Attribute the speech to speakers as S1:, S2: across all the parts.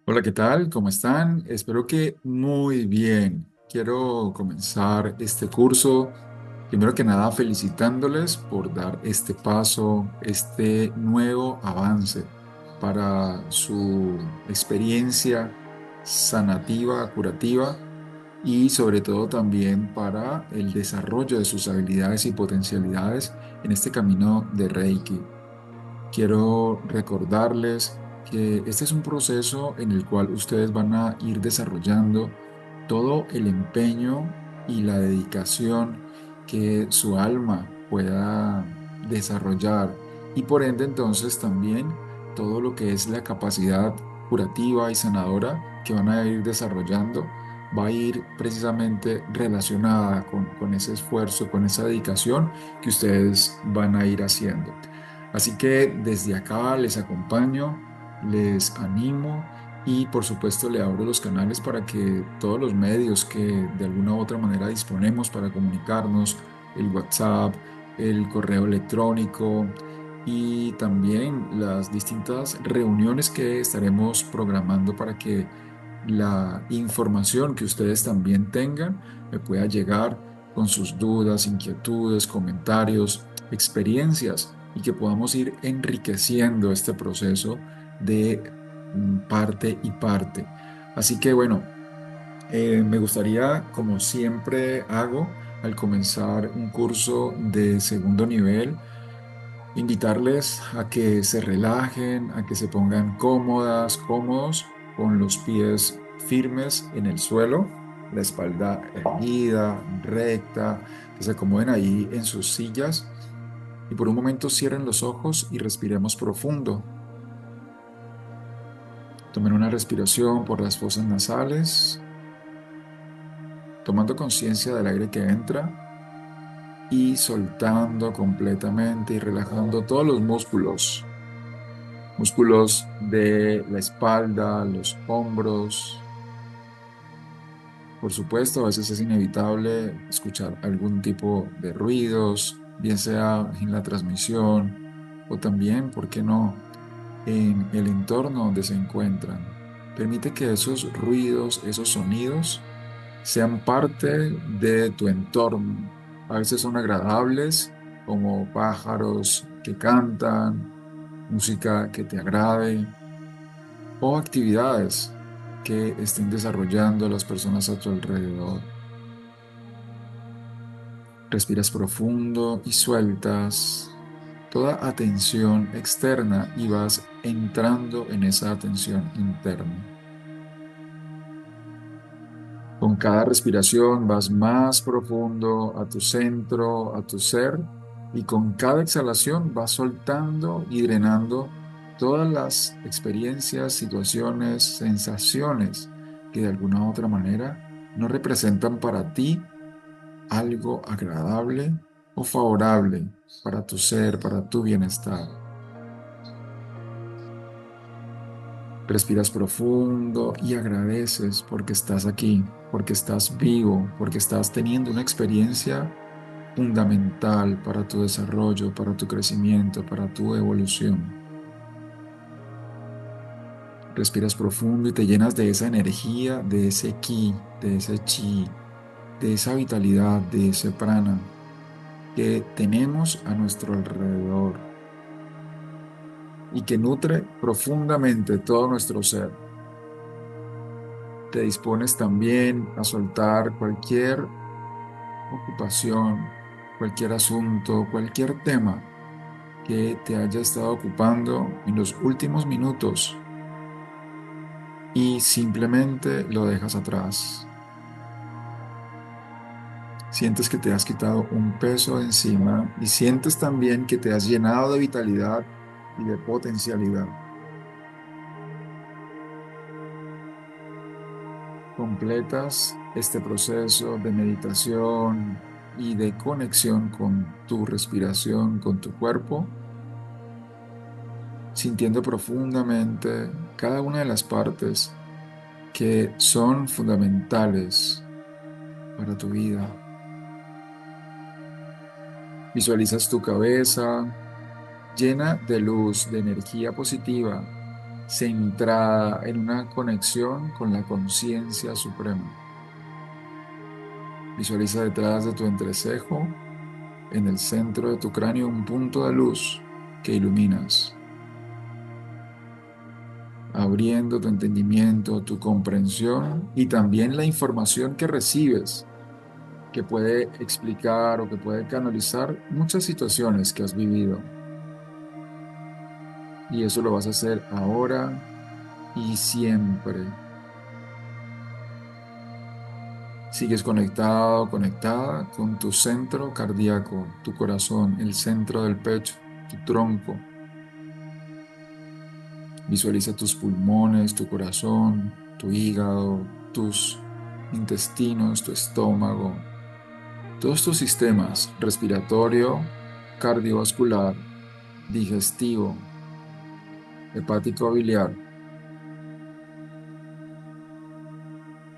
S1: Hola, ¿qué tal? ¿Cómo están? Espero que muy bien. Quiero comenzar este curso, primero que nada, felicitándoles por dar este paso, este nuevo avance para su experiencia sanativa, curativa y sobre todo también para el desarrollo de sus habilidades y potencialidades en este camino de Reiki. Quiero recordarles que este es un proceso en el cual ustedes van a ir desarrollando todo el empeño y la dedicación que su alma pueda desarrollar y por ende entonces también todo lo que es la capacidad curativa y sanadora que van a ir desarrollando va a ir precisamente relacionada con ese esfuerzo, con esa dedicación que ustedes van a ir haciendo. Así que desde acá les acompaño, les animo y por supuesto le abro los canales para que todos los medios que de alguna u otra manera disponemos para comunicarnos, el WhatsApp, el correo electrónico y también las distintas reuniones que estaremos programando para que la información que ustedes también tengan me pueda llegar con sus dudas, inquietudes, comentarios, experiencias y que podamos ir enriqueciendo este proceso de parte y parte. Así que bueno, me gustaría, como siempre hago al comenzar un curso de segundo nivel, invitarles a que se relajen, a que se pongan cómodas, cómodos, con los pies firmes en el suelo, la espalda erguida, recta, que se acomoden ahí en sus sillas y por un momento cierren los ojos y respiremos profundo. Tomen una respiración por las fosas nasales, tomando conciencia del aire que entra y soltando completamente y relajando todos los músculos. Músculos de la espalda, los hombros. Por supuesto, a veces es inevitable escuchar algún tipo de ruidos, bien sea en la transmisión o también, ¿por qué no?, en el entorno donde se encuentran. Permite que esos ruidos, esos sonidos, sean parte de tu entorno. A veces son agradables, como pájaros que cantan, música que te agrade o actividades que estén desarrollando las personas a tu alrededor. Respiras profundo y sueltas toda atención externa y vas entrando en esa atención interna. Con cada respiración vas más profundo a tu centro, a tu ser, y con cada exhalación vas soltando y drenando todas las experiencias, situaciones, sensaciones que de alguna u otra manera no representan para ti algo agradable o favorable para tu ser, para tu bienestar. Respiras profundo y agradeces porque estás aquí, porque estás vivo, porque estás teniendo una experiencia fundamental para tu desarrollo, para tu crecimiento, para tu evolución. Respiras profundo y te llenas de esa energía, de ese ki, de ese chi, de esa vitalidad, de ese prana que tenemos a nuestro alrededor y que nutre profundamente todo nuestro ser. Te dispones también a soltar cualquier ocupación, cualquier asunto, cualquier tema que te haya estado ocupando en los últimos minutos y simplemente lo dejas atrás. Sientes que te has quitado un peso de encima y sientes también que te has llenado de vitalidad y de potencialidad. Completas este proceso de meditación y de conexión con tu respiración, con tu cuerpo, sintiendo profundamente cada una de las partes que son fundamentales para tu vida. Visualizas tu cabeza llena de luz, de energía positiva, centrada en una conexión con la conciencia suprema. Visualiza detrás de tu entrecejo, en el centro de tu cráneo, un punto de luz que iluminas, abriendo tu entendimiento, tu comprensión y también la información que recibes, que puede explicar o que puede canalizar muchas situaciones que has vivido. Y eso lo vas a hacer ahora y siempre. Sigues conectado, conectada con tu centro cardíaco, tu corazón, el centro del pecho, tu tronco. Visualiza tus pulmones, tu corazón, tu hígado, tus intestinos, tu estómago, todos tus sistemas respiratorio, cardiovascular, digestivo, hepático biliar.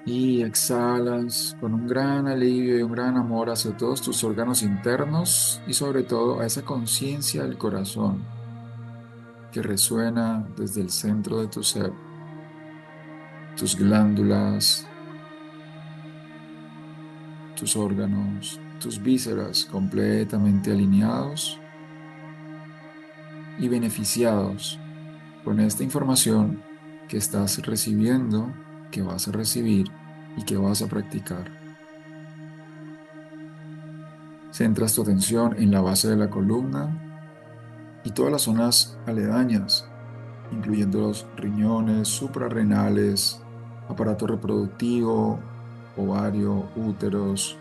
S1: Y exhalas con un gran alivio y un gran amor hacia todos tus órganos internos y sobre todo a esa conciencia del corazón que resuena desde el centro de tu ser, tus glándulas, tus órganos, tus vísceras completamente alineados y beneficiados con esta información que estás recibiendo, que vas a recibir y que vas a practicar. Centras tu atención en la base de la columna y todas las zonas aledañas, incluyendo los riñones, suprarrenales, aparato reproductivo, ovario, úteros,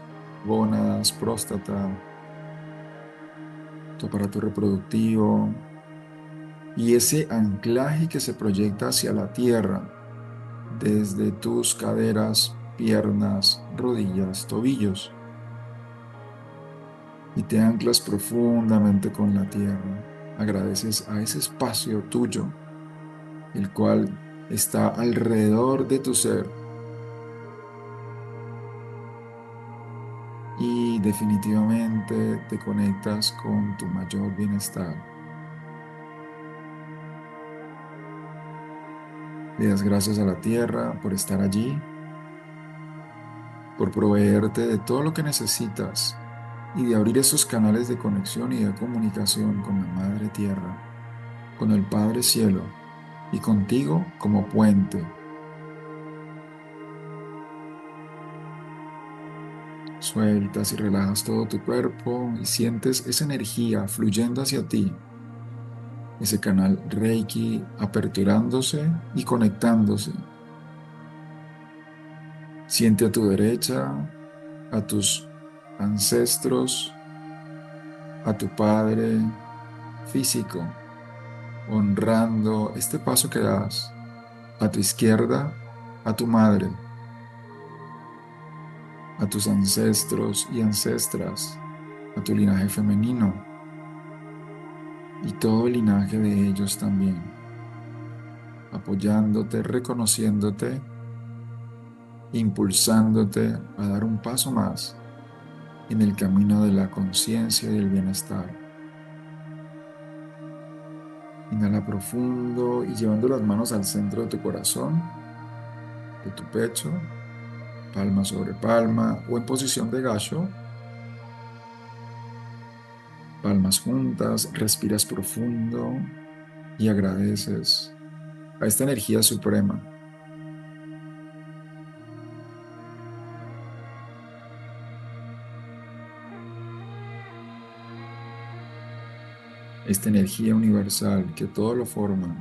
S1: gónadas, próstata, tu aparato reproductivo y ese anclaje que se proyecta hacia la tierra desde tus caderas, piernas, rodillas, tobillos y te anclas profundamente con la tierra. Agradeces a ese espacio tuyo, el cual está alrededor de tu ser y definitivamente te conectas con tu mayor bienestar. Le das gracias a la tierra por estar allí, por proveerte de todo lo que necesitas y de abrir esos canales de conexión y de comunicación con la Madre Tierra, con el Padre Cielo y contigo como puente. Sueltas y relajas todo tu cuerpo y sientes esa energía fluyendo hacia ti, ese canal Reiki aperturándose y conectándose. Siente a tu derecha a tus ancestros, a tu Padre físico, honrando este paso que das. A tu izquierda, a tu madre, a tus ancestros y ancestras, a tu linaje femenino y todo el linaje de ellos también, apoyándote, reconociéndote, impulsándote a dar un paso más en el camino de la conciencia y el bienestar. Inhala profundo y llevando las manos al centro de tu corazón, de tu pecho, palma sobre palma o en posición de gacho, palmas juntas, respiras profundo y agradeces a esta energía suprema, esta energía universal que todo lo forma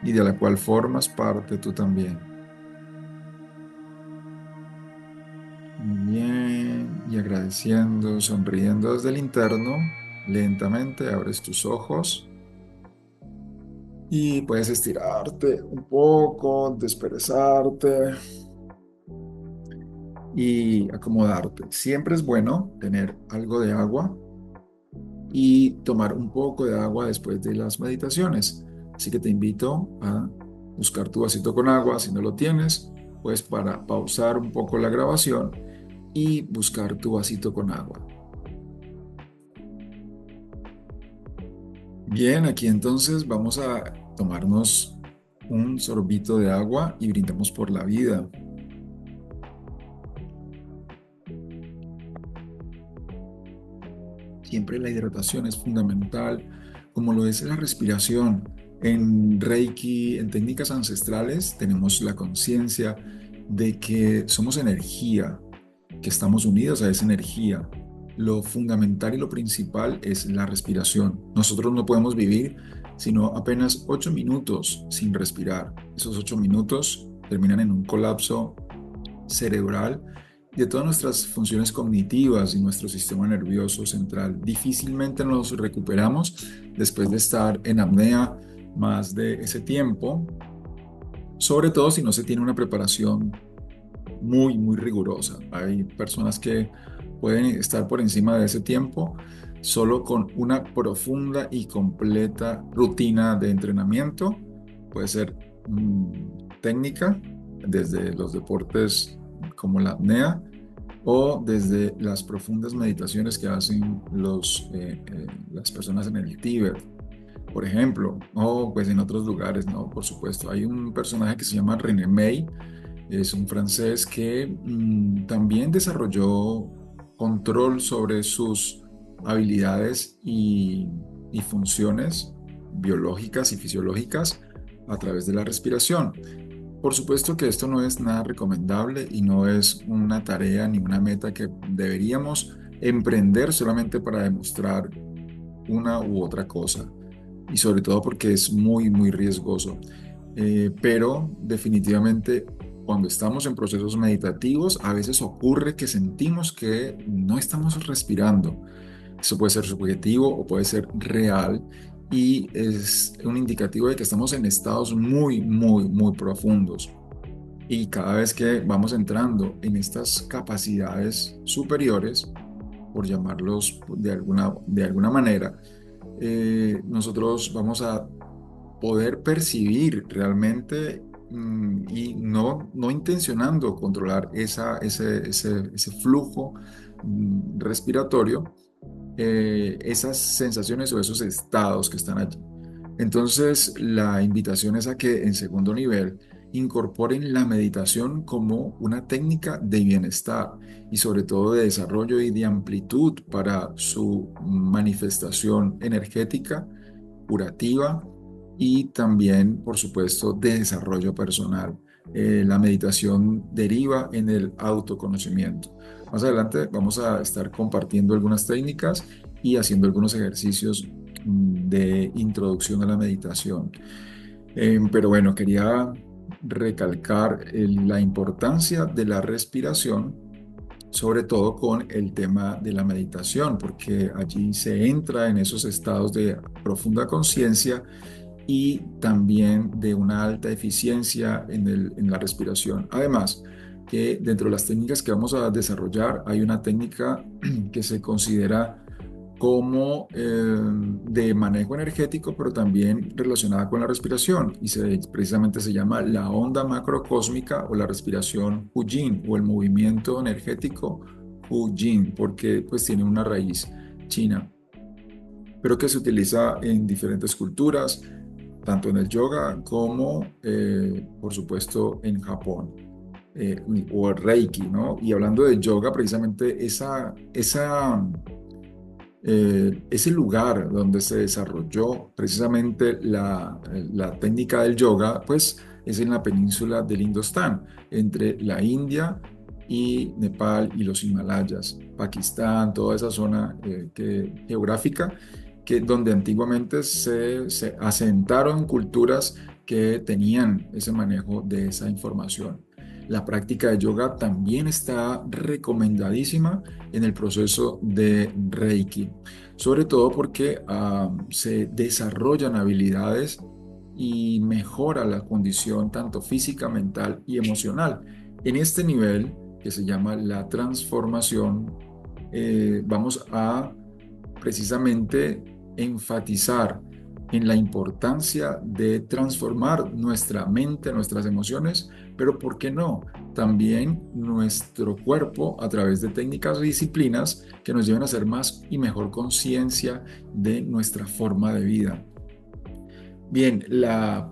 S1: y de la cual formas parte tú también. Muy bien, y agradeciendo, sonriendo desde el interno, lentamente abres tus ojos y puedes estirarte un poco, desperezarte y acomodarte. Siempre es bueno tener algo de agua y tomar un poco de agua después de las meditaciones. Así que te invito a buscar tu vasito con agua. Si no lo tienes, pues para pausar un poco la grabación y buscar tu vasito con agua. Bien, aquí entonces vamos a tomarnos un sorbito de agua y brindemos por la vida. Siempre la hidratación es fundamental, como lo es la respiración. En Reiki, en técnicas ancestrales, tenemos la conciencia de que somos energía, que estamos unidos a esa energía. Lo fundamental y lo principal es la respiración. Nosotros no podemos vivir sino apenas 8 minutos sin respirar. Esos 8 minutos terminan en un colapso cerebral de todas nuestras funciones cognitivas y nuestro sistema nervioso central. Difícilmente nos recuperamos después de estar en apnea más de ese tiempo, sobre todo si no se tiene una preparación muy, muy rigurosa. Hay personas que pueden estar por encima de ese tiempo solo con una profunda y completa rutina de entrenamiento. Puede ser técnica, desde los deportes como la apnea o desde las profundas meditaciones que hacen las personas en el Tíbet, por ejemplo, o pues en otros lugares, ¿no? Por supuesto, hay un personaje que se llama René May, es un francés que también desarrolló control sobre sus habilidades y funciones biológicas y fisiológicas a través de la respiración. Por supuesto que esto no es nada recomendable y no es una tarea ni una meta que deberíamos emprender solamente para demostrar una u otra cosa, y sobre todo porque es muy, muy riesgoso. Pero definitivamente cuando estamos en procesos meditativos, a veces ocurre que sentimos que no estamos respirando. Eso puede ser subjetivo o puede ser real y es un indicativo de que estamos en estados muy, muy, muy profundos. Y cada vez que vamos entrando en estas capacidades superiores, por llamarlos de alguna manera, nosotros vamos a poder percibir realmente y no intencionando controlar ese flujo respiratorio, esas sensaciones o esos estados que están allí. Entonces, la invitación es a que en segundo nivel incorporen la meditación como una técnica de bienestar y sobre todo de desarrollo y de amplitud para su manifestación energética, curativa y también, por supuesto, de desarrollo personal. La meditación deriva en el autoconocimiento. Más adelante vamos a estar compartiendo algunas técnicas y haciendo algunos ejercicios de introducción a la meditación. Pero bueno, quería recalcar la importancia de la respiración, sobre todo con el tema de la meditación, porque allí se entra en esos estados de profunda conciencia y también de una alta eficiencia en la respiración. Además, que dentro de las técnicas que vamos a desarrollar hay una técnica que se considera como de manejo energético, pero también relacionada con la respiración y precisamente se llama la onda macrocósmica o la respiración Hu-Jin o el movimiento energético Hu-Jin, porque pues tiene una raíz china, pero que se utiliza en diferentes culturas, tanto en el yoga como, por supuesto, en Japón, o el Reiki, ¿no? Y hablando de yoga, precisamente ese lugar donde se desarrolló precisamente la técnica del yoga, pues es en la península del Indostán, entre la India y Nepal y los Himalayas, Pakistán, toda esa zona geográfica donde antiguamente se asentaron culturas que tenían ese manejo de esa información. La práctica de yoga también está recomendadísima en el proceso de Reiki, sobre todo porque se desarrollan habilidades y mejora la condición tanto física, mental y emocional. En este nivel, que se llama la transformación, vamos a precisamente enfatizar en la importancia de transformar nuestra mente, nuestras emociones, pero ¿por qué no? También nuestro cuerpo a través de técnicas y disciplinas que nos lleven a hacer más y mejor conciencia de nuestra forma de vida. Bien,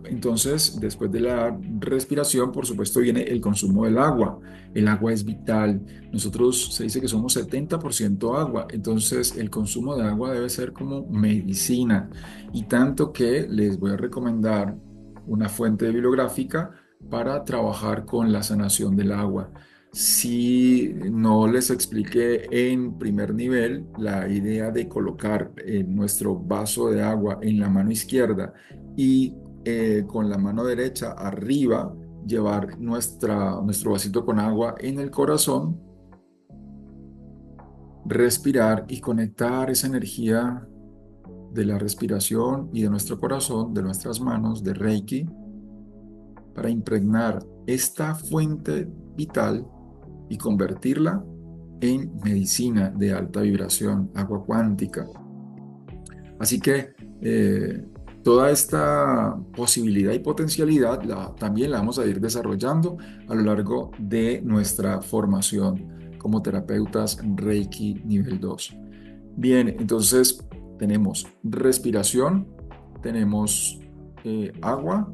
S1: entonces, después de la respiración, por supuesto, viene el consumo del agua. El agua es vital. Nosotros se dice que somos 70% agua, entonces el consumo de agua debe ser como medicina. Y tanto que les voy a recomendar una fuente bibliográfica para trabajar con la sanación del agua. Si no les expliqué en primer nivel la idea de colocar nuestro vaso de agua en la mano izquierda y con la mano derecha arriba llevar nuestro vasito con agua en el corazón, respirar y conectar esa energía de la respiración y de nuestro corazón, de nuestras manos, de Reiki, para impregnar esta fuente vital y convertirla en medicina de alta vibración, agua cuántica. Así que toda esta posibilidad y potencialidad también la vamos a ir desarrollando a lo largo de nuestra formación como terapeutas Reiki nivel 2. Bien, entonces tenemos respiración, tenemos agua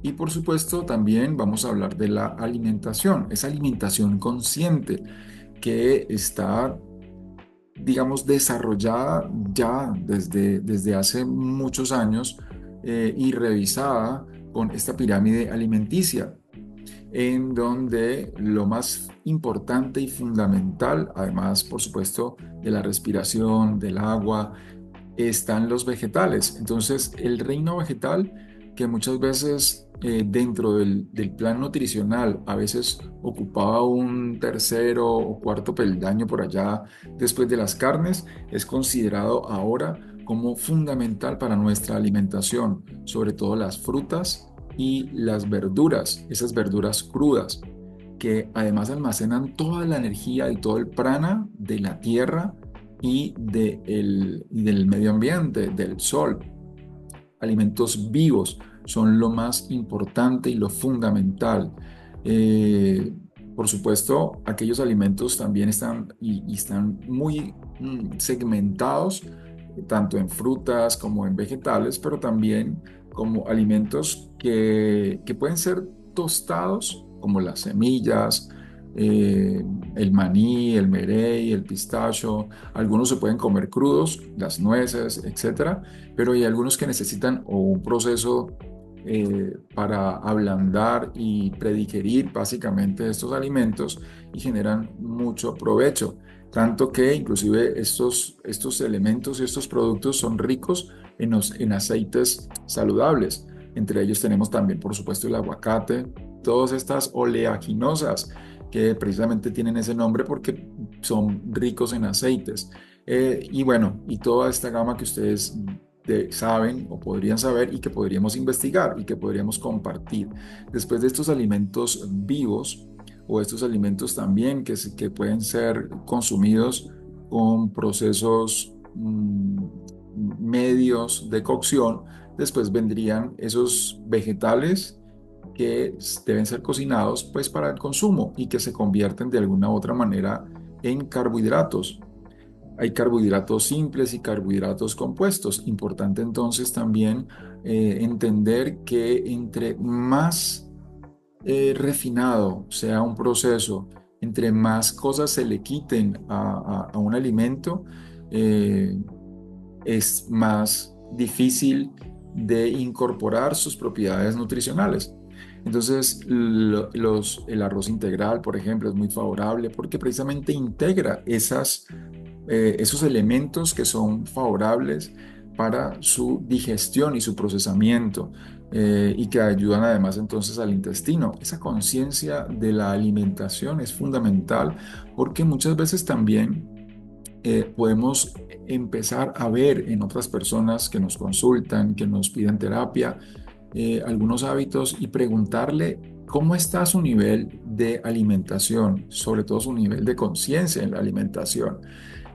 S1: y por supuesto también vamos a hablar de la alimentación, esa alimentación consciente que está, digamos, desarrollada ya desde hace muchos años y revisada con esta pirámide alimenticia, en donde lo más importante y fundamental, además, por supuesto, de la respiración, del agua, están los vegetales. Entonces, el reino vegetal, que muchas veces dentro del plan nutricional, a veces ocupaba un tercero o cuarto peldaño por allá después de las carnes, es considerado ahora como fundamental para nuestra alimentación, sobre todo las frutas y las verduras, esas verduras crudas, que además almacenan toda la energía y todo el prana de la tierra y del medio ambiente, del sol. Alimentos vivos son lo más importante y lo fundamental. Eh, por supuesto, aquellos alimentos también y están muy segmentados, tanto en frutas como en vegetales, pero también como alimentos que pueden ser tostados, como las semillas, eh, el maní, el merey, el pistacho. Algunos se pueden comer crudos, las nueces, etcétera, pero hay algunos que necesitan o un proceso para ablandar y predigerir básicamente estos alimentos y generan mucho provecho. Tanto que inclusive estos elementos y estos productos son ricos en aceites saludables. Entre ellos tenemos también, por supuesto, el aguacate, todas estas oleaginosas que precisamente tienen ese nombre porque son ricos en aceites. Y bueno, y toda esta gama que ustedes saben o podrían saber y que podríamos investigar y que podríamos compartir. Después de estos alimentos vivos o estos alimentos también que pueden ser consumidos con procesos medios de cocción, después vendrían esos vegetales que deben ser cocinados pues para el consumo y que se convierten de alguna u otra manera en carbohidratos. Hay carbohidratos simples y carbohidratos compuestos. Importante entonces también entender que entre más refinado sea un proceso, entre más cosas se le quiten a un alimento, eh, es más difícil de incorporar sus propiedades nutricionales. Entonces, el arroz integral, por ejemplo, es muy favorable porque precisamente integra esos elementos que son favorables para su digestión y su procesamiento y que ayudan además entonces al intestino. Esa conciencia de la alimentación es fundamental porque muchas veces también podemos empezar a ver en otras personas que nos consultan, que nos piden terapia, algunos hábitos y preguntarle cómo está su nivel de alimentación, sobre todo su nivel de conciencia en la alimentación.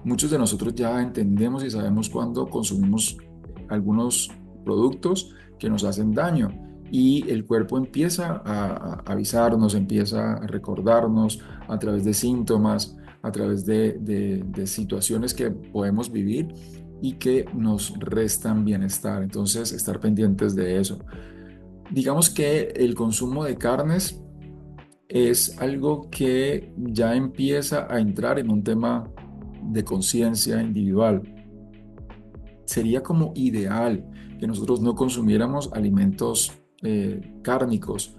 S1: Muchos de nosotros ya entendemos y sabemos cuando consumimos algunos productos que nos hacen daño y el cuerpo empieza a avisarnos, empieza a recordarnos a través de síntomas, a través de situaciones que podemos vivir y que nos restan bienestar. Entonces, estar pendientes de eso. Digamos que el consumo de carnes es algo que ya empieza a entrar en un tema de conciencia individual. Sería como ideal que nosotros no consumiéramos alimentos cárnicos,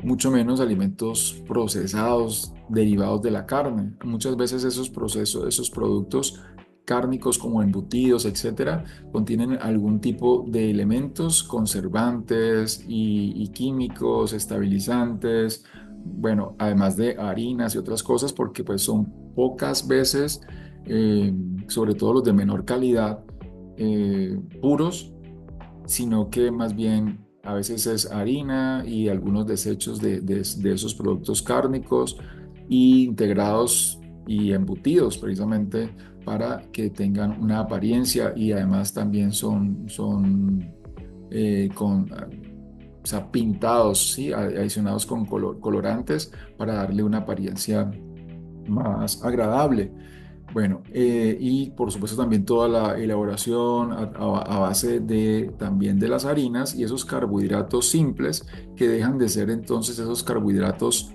S1: mucho menos alimentos procesados derivados de la carne. Muchas veces esos procesos, esos productos cárnicos como embutidos, etcétera, contienen algún tipo de elementos conservantes y químicos, estabilizantes, bueno, además de harinas y otras cosas, porque pues son pocas veces, eh, sobre todo los de menor calidad, puros, sino que más bien a veces es harina y algunos desechos de esos productos cárnicos y integrados y embutidos precisamente para que tengan una apariencia y además también son o sea, pintados, ¿sí? Adicionados con colorantes para darle una apariencia más agradable. Bueno, y por supuesto también toda la elaboración a base de también de las harinas y esos carbohidratos simples que dejan de ser entonces esos carbohidratos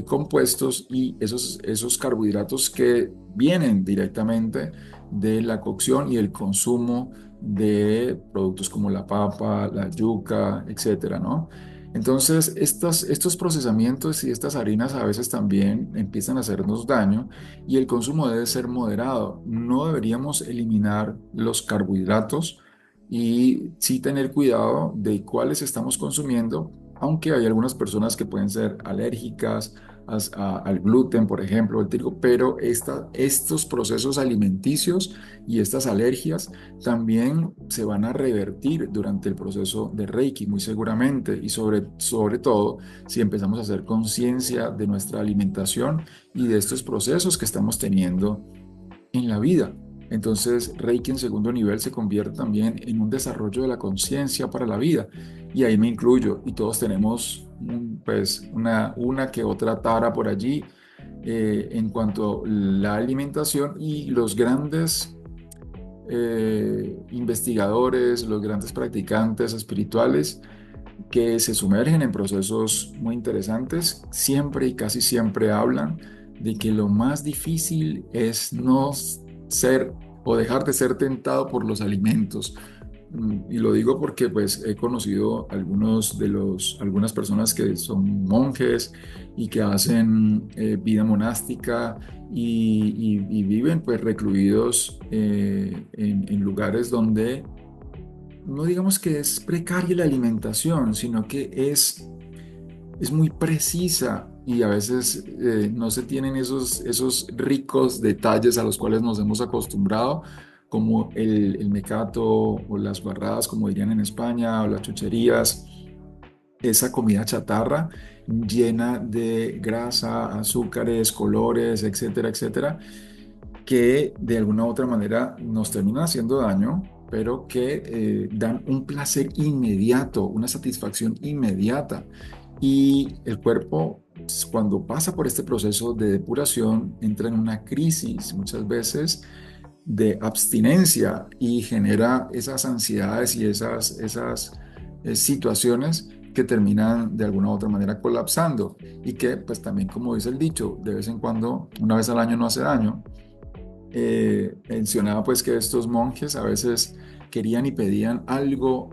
S1: compuestos y esos carbohidratos que vienen directamente de la cocción y el consumo de productos como la papa, la yuca, etcétera, ¿no? Entonces, estos procesamientos y estas harinas a veces también empiezan a hacernos daño y el consumo debe ser moderado. No deberíamos eliminar los carbohidratos y sí tener cuidado de cuáles estamos consumiendo, aunque hay algunas personas que pueden ser alérgicas al gluten, por ejemplo, el trigo, pero estos procesos alimenticios y estas alergias también se van a revertir durante el proceso de Reiki, muy seguramente, y sobre todo si empezamos a hacer conciencia de nuestra alimentación y de estos procesos que estamos teniendo en la vida. Entonces, Reiki en segundo nivel se convierte también en un desarrollo de la conciencia para la vida. Y ahí me incluyo. Y todos tenemos pues una que otra tara por allí en cuanto a la alimentación y los grandes investigadores, los grandes practicantes espirituales que se sumergen en procesos muy interesantes, siempre y casi siempre hablan de que lo más difícil es no ser o dejar de ser tentado por los alimentos. Y lo digo porque pues he conocido algunas personas que son monjes y que hacen vida monástica y viven pues recluidos en lugares donde no digamos que es precaria la alimentación, sino que es muy precisa y a veces no se tienen esos ricos detalles a los cuales nos hemos acostumbrado, como el mecato o las barradas, como dirían en España, o las chucherías, esa comida chatarra llena de grasa, azúcares, colores, etcétera, etcétera, que de alguna u otra manera nos terminan haciendo daño, pero que dan un placer inmediato, una satisfacción inmediata. Y el cuerpo, pues, cuando pasa por este proceso de depuración, entra en una crisis muchas veces de abstinencia y genera esas ansiedades y esas situaciones que terminan de alguna u otra manera colapsando y que pues también como dice el dicho, de vez en cuando, una vez al año no hace daño. Mencionaba pues que estos monjes a veces querían y pedían algo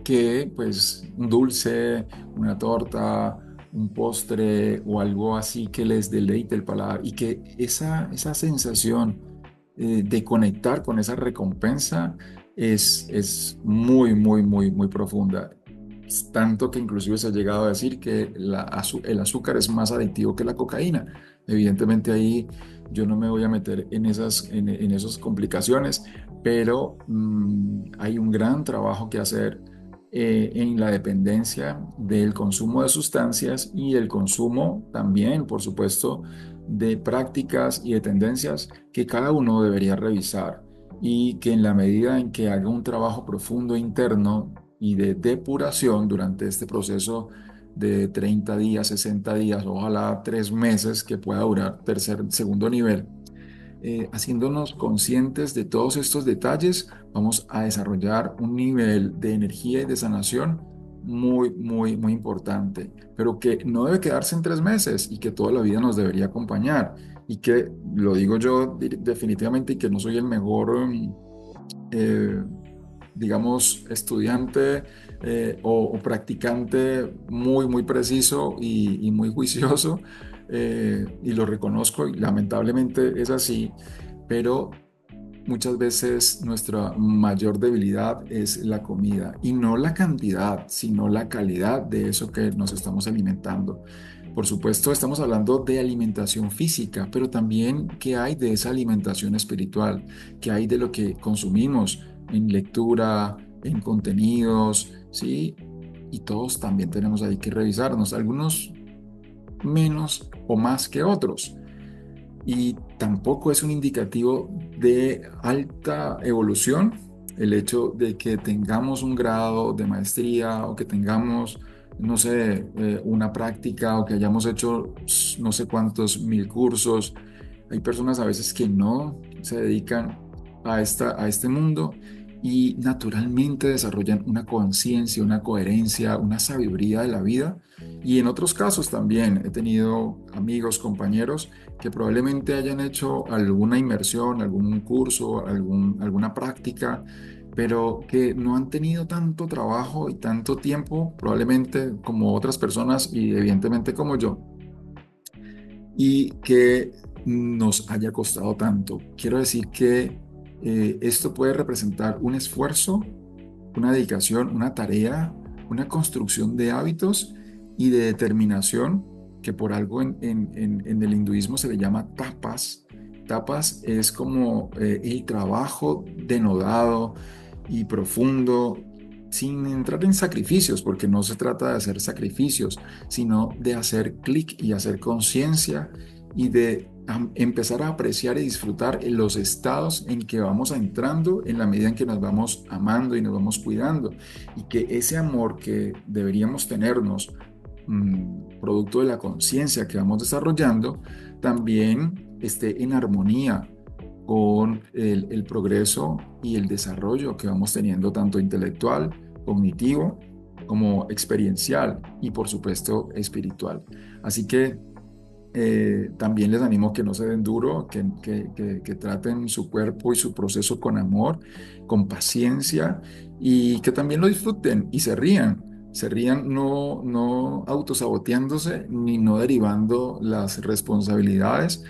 S1: que pues un dulce, una torta, un postre o algo así que les deleite el paladar y que esa sensación de conectar con esa recompensa es muy, muy, muy, muy profunda. Es tanto que inclusive se ha llegado a decir que el azúcar es más adictivo que la cocaína. Evidentemente ahí yo no me voy a meter en esas complicaciones, pero hay un gran trabajo que hacer en la dependencia del consumo de sustancias y el consumo también, por supuesto, de prácticas y de tendencias que cada uno debería revisar y que en la medida en que haga un trabajo profundo interno y de depuración durante este proceso de 30 días, 60 días, ojalá 3 meses que pueda durar segundo nivel, haciéndonos conscientes de todos estos detalles, vamos a desarrollar un nivel de energía y de sanación muy, muy, muy importante, pero que no debe quedarse en 3 meses y que toda la vida nos debería acompañar. Y que, lo digo yo definitivamente, y que no soy el mejor, eh, digamos, estudiante o practicante muy, muy preciso y muy juicioso, y lo reconozco, y lamentablemente es así, pero muchas veces nuestra mayor debilidad es la comida, y no la cantidad, sino la calidad de eso que nos estamos alimentando. Por supuesto, estamos hablando de alimentación física, pero también qué hay de esa alimentación espiritual, qué hay de lo que consumimos en lectura, en contenidos, ¿sí? Y todos también tenemos ahí que revisarnos, algunos menos o más que otros, y tampoco es un indicativo de alta evolución el hecho de que tengamos un grado de maestría o que tengamos, no sé, una práctica, o que hayamos hecho no sé cuántos mil cursos. Hay personas a veces que no se dedican a este mundo y naturalmente desarrollan una conciencia, una coherencia, una sabiduría de la vida. Y en otros casos también he tenido amigos, compañeros que probablemente hayan hecho alguna inmersión, algún curso, alguna práctica, pero que no han tenido tanto trabajo y tanto tiempo, probablemente como otras personas y evidentemente como yo, y que nos haya costado tanto. Quiero decir que esto puede representar un esfuerzo, una dedicación, una tarea, una construcción de hábitos y de determinación, que por algo en el hinduismo se le llama tapas. Tapas es como el trabajo denodado y profundo, sin entrar en sacrificios, porque no se trata de hacer sacrificios, sino de hacer clic y hacer conciencia y de empezar a apreciar y disfrutar en los estados en que vamos entrando en la medida en que nos vamos amando y nos vamos cuidando. Y que ese amor que deberíamos tenernos, producto de la conciencia que vamos desarrollando, también esté en armonía con el progreso y el desarrollo que vamos teniendo, tanto intelectual, cognitivo, como experiencial y por supuesto espiritual. Así que también les animo que no se den duro, que traten su cuerpo y su proceso con amor, con paciencia, y que también lo disfruten y se rían no, no autosaboteándose ni no derivando las responsabilidades,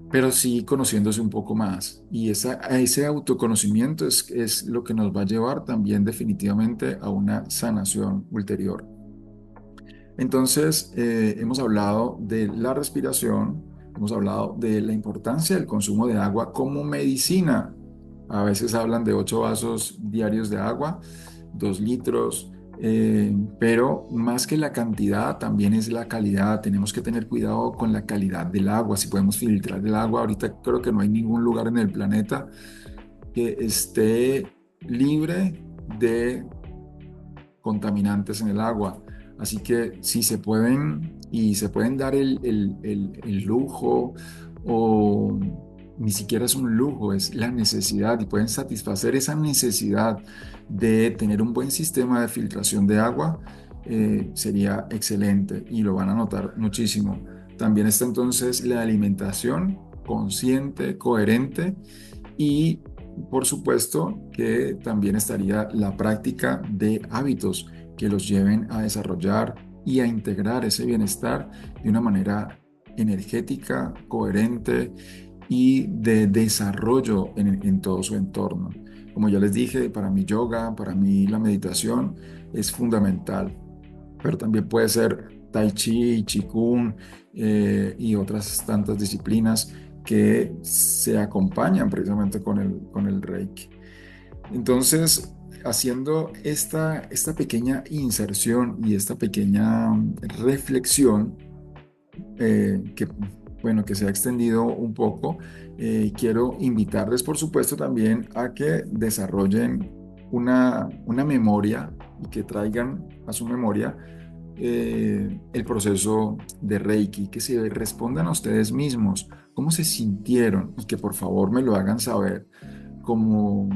S1: pero sí conociéndose un poco más. Y a ese autoconocimiento es lo que nos va a llevar también definitivamente a una sanación ulterior. Entonces, hemos hablado de la respiración, hemos hablado de la importancia del consumo de agua como medicina. A veces hablan de 8 vasos diarios de agua, 2 litros, pero más que la cantidad, también es la calidad. Tenemos que tener cuidado con la calidad del agua, si podemos filtrar el agua. Ahorita creo que no hay ningún lugar en el planeta que esté libre de contaminantes en el agua. Así que si se pueden y se pueden dar el lujo, o ni siquiera es un lujo, es la necesidad, y pueden satisfacer esa necesidad de tener un buen sistema de filtración de agua, sería excelente y lo van a notar muchísimo. También está entonces la alimentación consciente, coherente, y por supuesto que también estaría la práctica de hábitos que los lleven a desarrollar y a integrar ese bienestar de una manera energética, coherente y de desarrollo en todo su entorno. Como ya les dije, para mí yoga, para mí la meditación es fundamental, pero también puede ser tai chi, qigong, y otras tantas disciplinas que se acompañan precisamente con el Reiki. Entonces, haciendo esta pequeña inserción y esta pequeña reflexión, bueno, que se ha extendido un poco, quiero invitarles, por supuesto, también a que desarrollen una memoria y que traigan a su memoria el proceso de Reiki, que se respondan a ustedes mismos cómo se sintieron y que por favor me lo hagan saber como,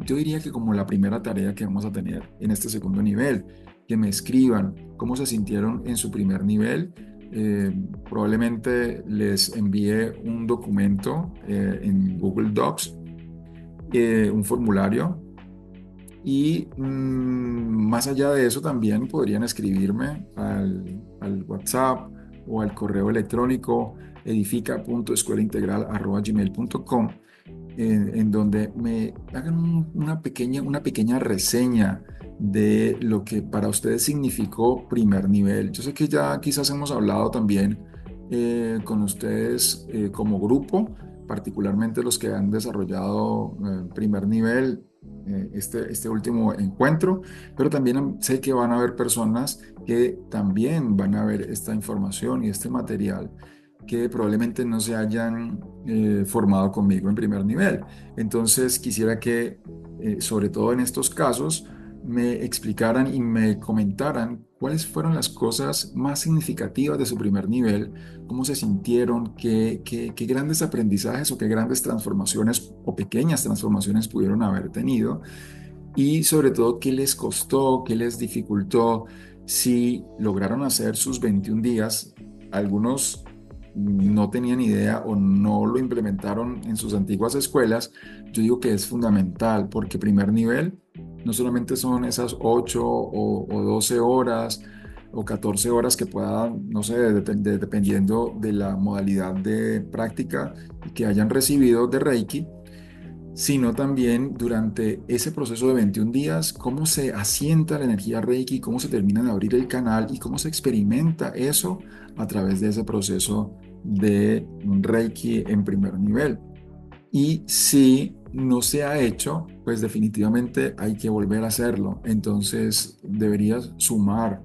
S1: yo diría que como la primera tarea que vamos a tener en este segundo nivel, que me escriban cómo se sintieron en su primer nivel. Eh, Probablemente les envíe un documento en Google Docs, un formulario y más allá de eso, también podrían escribirme al WhatsApp o al correo electrónico edifica.escuelaintegral@gmail.com, en donde me hagan una pequeña reseña de lo que para ustedes significó primer nivel. Yo sé que ya quizás hemos hablado también con ustedes como grupo, particularmente los que han desarrollado primer nivel, este último encuentro, pero también sé que van a haber personas que también van a ver esta información y este material que probablemente no se hayan formado conmigo en primer nivel. Entonces quisiera que, sobre todo en estos casos, me explicaran y me comentaran cuáles fueron las cosas más significativas de su primer nivel, cómo se sintieron, qué grandes aprendizajes o qué grandes transformaciones o pequeñas transformaciones pudieron haber tenido y sobre todo qué les costó, qué les dificultó, si lograron hacer sus 21 días. Algunos no tenían idea o no lo implementaron en sus antiguas escuelas. Yo digo que es fundamental porque primer nivel no solamente son esas 8 o 12 horas o 14 horas que puedan, no sé, dependiendo de la modalidad de práctica que hayan recibido de Reiki, sino también durante ese proceso de 21 días, cómo se asienta la energía Reiki, cómo se termina de abrir el canal y cómo se experimenta eso a través de ese proceso de Reiki en primer nivel. Y si no se ha hecho, pues definitivamente hay que volver a hacerlo. Entonces deberías sumar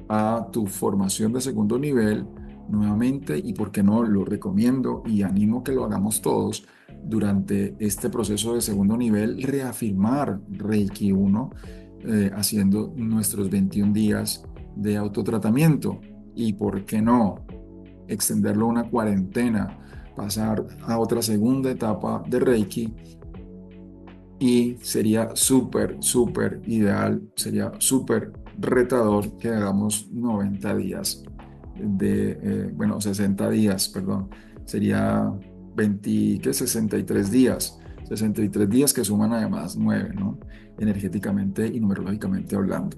S1: a tu formación de segundo nivel nuevamente y, por qué no, lo recomiendo y animo que lo hagamos todos durante este proceso de segundo nivel, reafirmar Reiki 1, haciendo nuestros 21 días de autotratamiento y, por qué no, extenderlo a una cuarentena, pasar a otra segunda etapa de Reiki y sería súper, súper ideal, sería súper retador que hagamos 90 días bueno, 60 días, perdón, sería 20, ¿qué? 63 días, 63 días que suman además 9, ¿no? Energéticamente y numerológicamente hablando.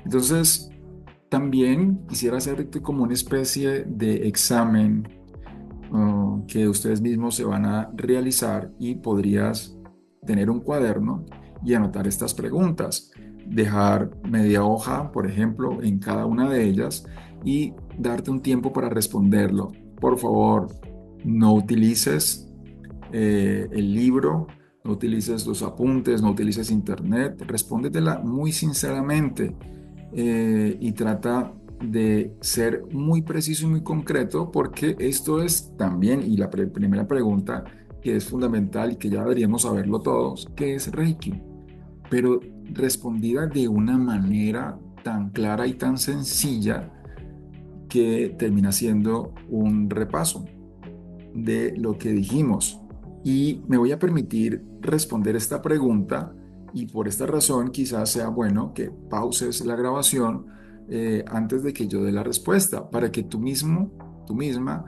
S1: Entonces, también quisiera hacerte como una especie de examen que ustedes mismos se van a realizar y podrías tener un cuaderno y anotar estas preguntas, dejar media hoja, por ejemplo, en cada una de ellas y darte un tiempo para responderlo. Por favor, no utilices el libro, no utilices los apuntes, no utilices internet, respóndetela muy sinceramente y trata de ser muy preciso y muy concreto porque esto es también, y la primera pregunta que es fundamental y que ya deberíamos saberlo todos, ¿qué es Reiki? Pero respondida de una manera tan clara y tan sencilla que termina siendo un repaso de lo que dijimos. Y me voy a permitir responder esta pregunta y por esta razón quizás sea bueno que pauses la grabación antes de que yo dé la respuesta para que tú mismo, tú misma,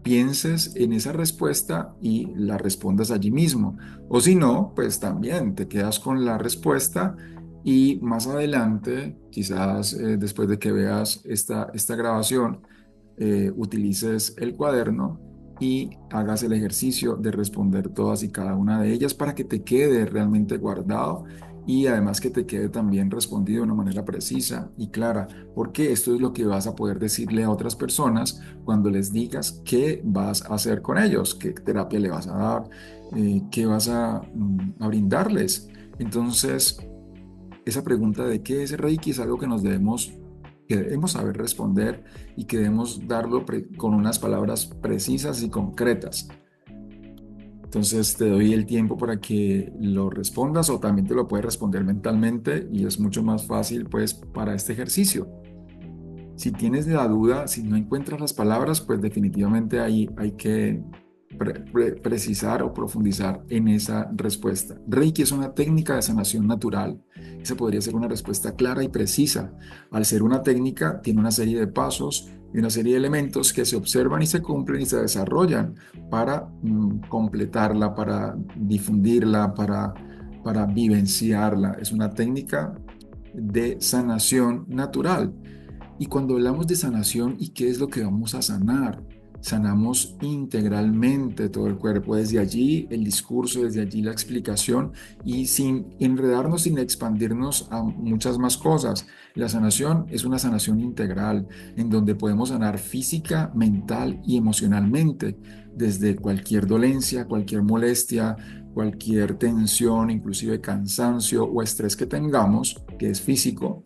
S1: pienses en esa respuesta y la respondas allí mismo. O si no, pues también te quedas con la respuesta y más adelante, quizás después de que veas esta grabación, utilices el cuaderno y hagas el ejercicio de responder todas y cada una de ellas para que te quede realmente guardado y además que te quede también respondido de una manera precisa y clara, porque esto es lo que vas a poder decirle a otras personas cuando les digas qué vas a hacer con ellos, qué terapia le vas a dar, qué vas a brindarles. Entonces, esa pregunta de qué es Reiki es algo que debemos saber responder y que debemos darlo con unas palabras precisas y concretas. Entonces te doy el tiempo para que lo respondas o también te lo puedes responder mentalmente y es mucho más fácil pues para este ejercicio. Si tienes la duda, si no encuentras las palabras, pues definitivamente ahí hay que precisar o profundizar en esa respuesta. Reiki es una técnica de sanación natural. Esa podría ser una respuesta clara y precisa. Al ser una técnica, tiene una serie de pasos y una serie de elementos que se observan y se cumplen y se desarrollan para completarla, para difundirla, para vivenciarla. Es una técnica de sanación natural. Y cuando hablamos de sanación, ¿y qué es lo que vamos a sanar? Sanamos integralmente todo el cuerpo, desde allí el discurso, desde allí la explicación y sin enredarnos, sin expandirnos a muchas más cosas. La sanación es una sanación integral en donde podemos sanar física, mental y emocionalmente, desde cualquier dolencia, cualquier molestia, cualquier tensión, inclusive cansancio o estrés que tengamos, que es físico,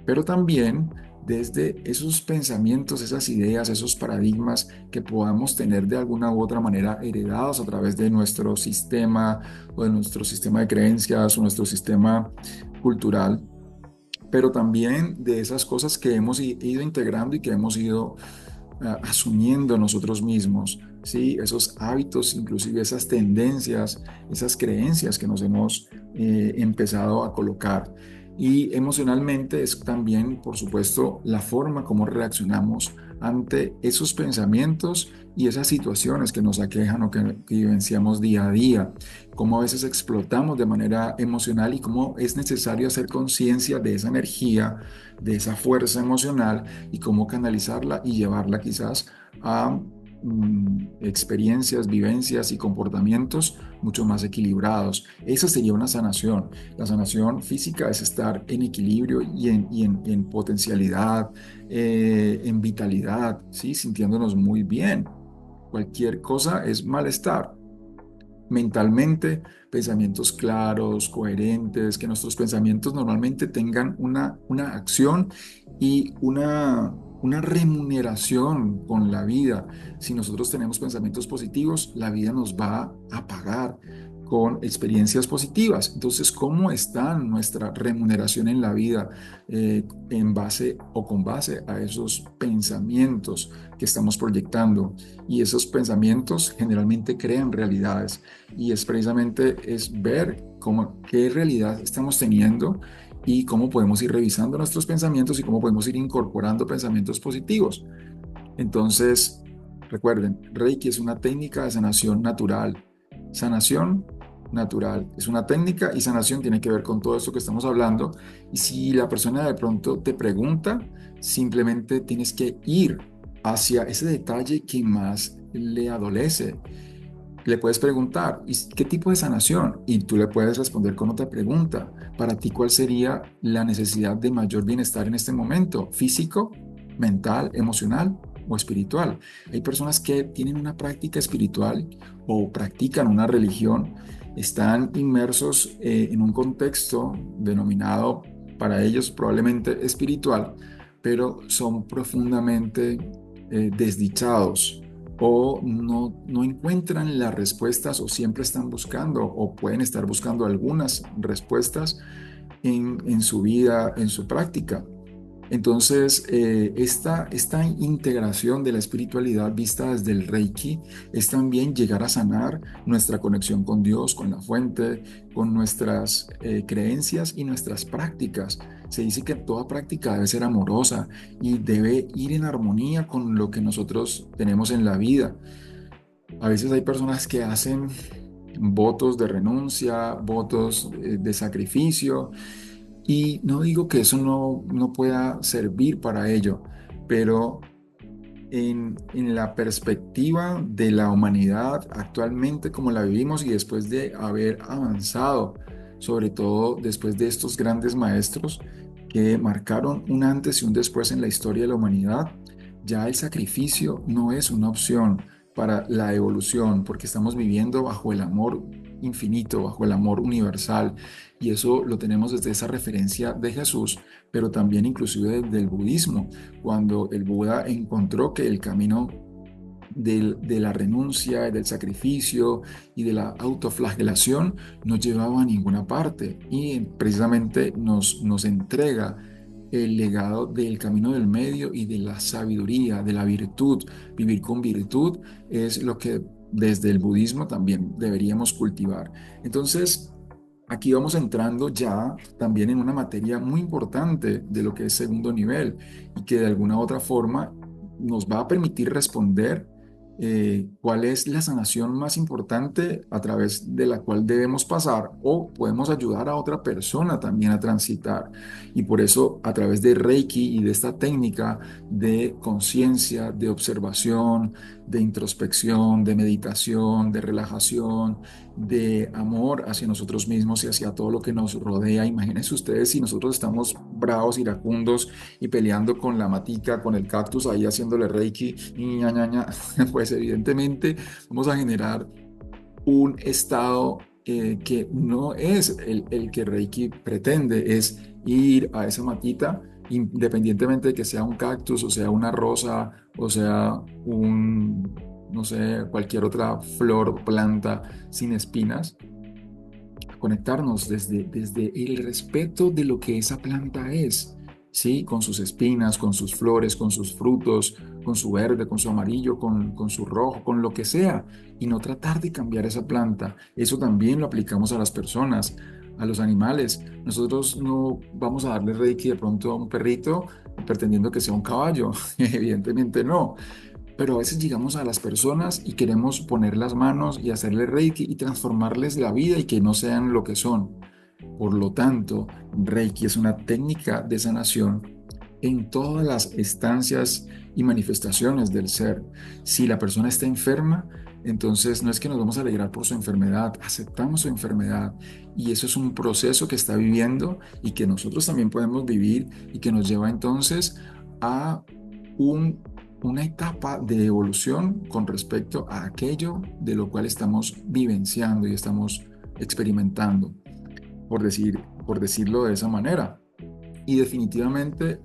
S1: pero también desde esos pensamientos, esas ideas, esos paradigmas que podamos tener de alguna u otra manera heredados a través de nuestro sistema o de nuestro sistema de creencias o nuestro sistema cultural, pero también de esas cosas que hemos ido integrando y que hemos ido asumiendo nosotros mismos, ¿sí? Esos hábitos, inclusive esas tendencias, esas creencias que nos hemos empezado a colocar. Y emocionalmente es también, por supuesto, la forma como reaccionamos ante esos pensamientos y esas situaciones que nos aquejan o que vivenciamos día a día, cómo a veces explotamos de manera emocional y cómo es necesario hacer conciencia de esa energía, de esa fuerza emocional y cómo canalizarla y llevarla quizás a experiencias, vivencias y comportamientos mucho más equilibrados. Esa sería una sanación. La sanación física es estar en equilibrio y en potencialidad, en vitalidad, ¿sí? Sintiéndonos muy bien. Cualquier cosa es malestar mentalmente, pensamientos claros, coherentes, que nuestros pensamientos normalmente tengan una acción y una remuneración con la vida. Si nosotros tenemos pensamientos positivos, la vida nos va a pagar con experiencias positivas. Entonces, ¿cómo está nuestra remuneración en la vida en base o con base a esos pensamientos que estamos proyectando? Y esos pensamientos generalmente crean realidades y es precisamente es ver qué realidad estamos teniendo y cómo podemos ir revisando nuestros pensamientos y cómo podemos ir incorporando pensamientos positivos. Entonces, recuerden, Reiki es una técnica de sanación natural. Sanación natural es una técnica y sanación tiene que ver con todo esto que estamos hablando. Y si la persona de pronto te pregunta, simplemente tienes que ir hacia ese detalle que más le adolece. Le puedes preguntar, ¿y qué tipo de sanación? Y tú le puedes responder con otra pregunta. Para ti, ¿cuál sería la necesidad de mayor bienestar en este momento? ¿Físico, mental, emocional o espiritual? Hay personas que tienen una práctica espiritual o practican una religión, están inmersos en un contexto denominado para ellos probablemente espiritual, pero son profundamente desdichados o no encuentran las respuestas o siempre están buscando o pueden estar buscando algunas respuestas en su vida, en su práctica. Entonces, esta integración de la espiritualidad vista desde el Reiki es también llegar a sanar nuestra conexión con Dios, con la fuente, con nuestras creencias y nuestras prácticas. Se dice que toda práctica debe ser amorosa y debe ir en armonía con lo que nosotros tenemos en la vida. A veces hay personas que hacen votos de renuncia, votos de sacrificio, y no digo que eso no pueda servir para ello, pero en la perspectiva de la humanidad actualmente como la vivimos y después de haber avanzado, sobre todo después de estos grandes maestros que marcaron un antes y un después en la historia de la humanidad, ya el sacrificio no es una opción para la evolución, porque estamos viviendo bajo el amor infinito, bajo el amor universal, y eso lo tenemos desde esa referencia de Jesús, pero también inclusive del budismo cuando el Buda encontró que el camino de la renuncia, del sacrificio y de la autoflagelación no llevaba a ninguna parte y precisamente nos entrega el legado del camino del medio y de la sabiduría, de la virtud. Vivir con virtud es lo que desde el budismo también deberíamos cultivar. Entonces, aquí vamos entrando ya también en una materia muy importante de lo que es segundo nivel y que de alguna u otra forma nos va a permitir responder cuál es la sanación más importante a través de la cual debemos pasar o podemos ayudar a otra persona también a transitar. Y por eso a través de Reiki y de esta técnica de conciencia, de observación, de introspección, de meditación, de relajación, de amor hacia nosotros mismos y hacia todo lo que nos rodea. Imagínense ustedes si nosotros estamos bravos, iracundos y peleando con la matica, con el cactus ahí haciéndole reiki, ña, ña, ña, pues evidentemente vamos a generar un estado que no es el que Reiki pretende, es ir a esa matita, independientemente de que sea un cactus o sea una rosa o sea un, no sé, cualquier otra flor o planta sin espinas, conectarnos desde el respeto de lo que esa planta es, ¿sí? Con sus espinas, con sus flores, con sus frutos, con su verde, con su amarillo, con su rojo, con lo que sea, y no tratar de cambiar esa planta. Eso también lo aplicamos a las personas, a los animales. Nosotros no vamos a darle reiki de pronto a un perrito pretendiendo que sea un caballo, evidentemente no. Pero a veces llegamos a las personas y queremos poner las manos y hacerle Reiki y transformarles la vida y que no sean lo que son. Por lo tanto, Reiki es una técnica de sanación en todas las estancias y manifestaciones del ser. Si la persona está enferma, entonces no es que nos vamos a alegrar por su enfermedad, aceptamos su enfermedad y eso es un proceso que está viviendo y que nosotros también podemos vivir y que nos lleva entonces a un una etapa de evolución con respecto a aquello de lo cual estamos vivenciando y estamos experimentando, por decirlo de esa manera. Y definitivamente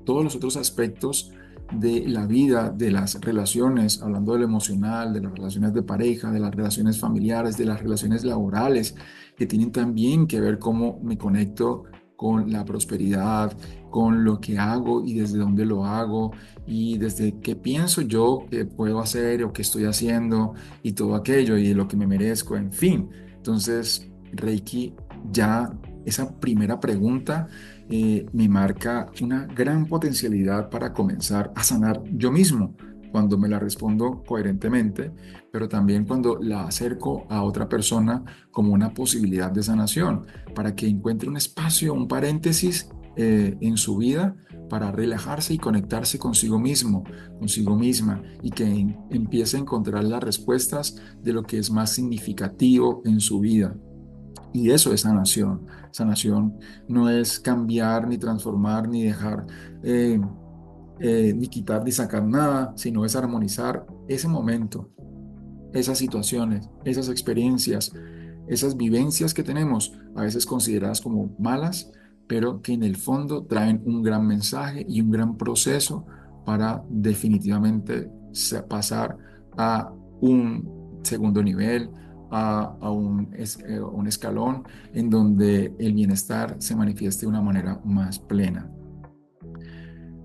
S1: todos los otros aspectos de la vida, de las relaciones, hablando de lo emocional, de las relaciones de pareja, de las relaciones familiares, de las relaciones laborales, que tienen también que ver cómo me conecto con la prosperidad, con lo que hago y desde dónde lo hago y desde qué pienso yo que puedo hacer o que estoy haciendo y todo aquello y de lo que me merezco, en fin. Entonces, Reiki ya esa primera pregunta me marca una gran potencialidad para comenzar a sanar yo mismo cuando me la respondo coherentemente, pero también cuando la acerco a otra persona como una posibilidad de sanación, para que encuentre un espacio, un paréntesis en su vida para relajarse y conectarse consigo mismo, consigo misma, y que empiece a encontrar las respuestas de lo que es más significativo en su vida. Y eso es sanación. Sanación no es cambiar, ni transformar, ni dejar, eh, ni quitar, ni sacar nada, sino es armonizar ese momento, esas situaciones, esas experiencias, esas vivencias que tenemos, a veces consideradas como malas, pero que en el fondo traen un gran mensaje y un gran proceso para definitivamente pasar a un segundo nivel, a un escalón en donde el bienestar se manifieste de una manera más plena.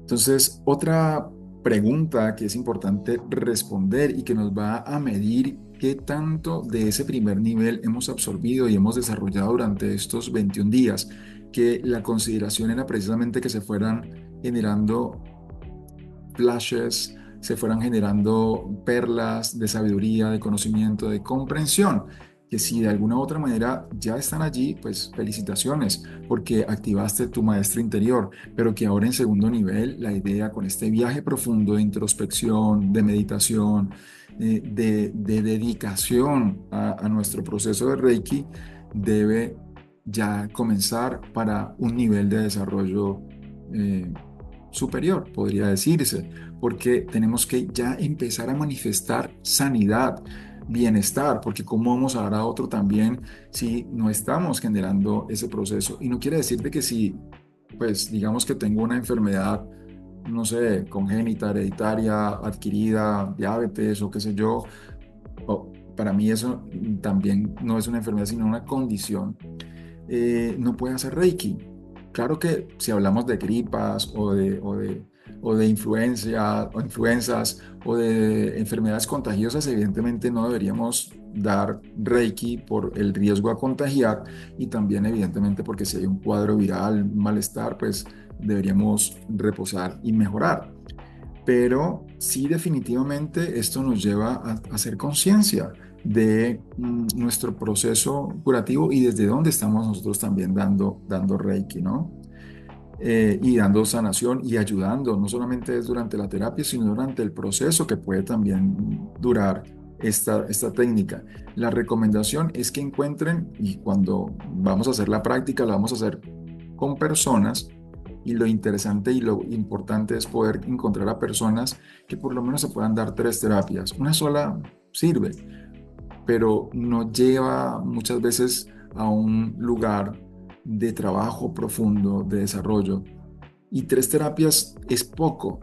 S1: Entonces, otra pregunta que es importante responder y que nos va a medir qué tanto de ese primer nivel hemos absorbido y hemos desarrollado durante estos 21 días, que la consideración era precisamente que se fueran generando flashes, se fueran generando perlas de sabiduría, de conocimiento, de comprensión, que si de alguna u otra manera ya están allí, pues felicitaciones, porque activaste tu maestro interior, pero que ahora en segundo nivel, la idea con este viaje profundo de introspección, de meditación, de dedicación a nuestro proceso de Reiki, debe ya comenzar para un nivel de desarrollo superior, podría decirse, porque tenemos que ya empezar a manifestar sanidad, bienestar, porque cómo vamos a dar a otro también si no estamos generando ese proceso. Y no quiere decir de que si, pues digamos que tengo una enfermedad, no sé, congénita, hereditaria, adquirida, diabetes o qué sé yo, para mí eso también no es una enfermedad, sino una condición, no puede hacer Reiki. claro que si hablamos de gripas o de influencia, o influencias o de enfermedades contagiosas, evidentemente no deberíamos dar Reiki por el riesgo a contagiar y también evidentemente porque si hay un cuadro viral, un malestar, pues deberíamos reposar y mejorar. Pero sí, definitivamente esto nos lleva a hacer conciencia de nuestro proceso curativo y desde dónde estamos nosotros también dando Reiki, ¿no? Y dando sanación y ayudando, no solamente es durante la terapia, sino durante el proceso que puede también durar esta técnica. La recomendación es que encuentren, y cuando vamos a hacer la práctica, la vamos a hacer con personas, y lo interesante y lo importante es poder encontrar a personas que por lo menos se puedan dar tres terapias. Una sola sirve, pero nos lleva muchas veces a un lugar de trabajo profundo, de desarrollo. Y tres terapias es poco.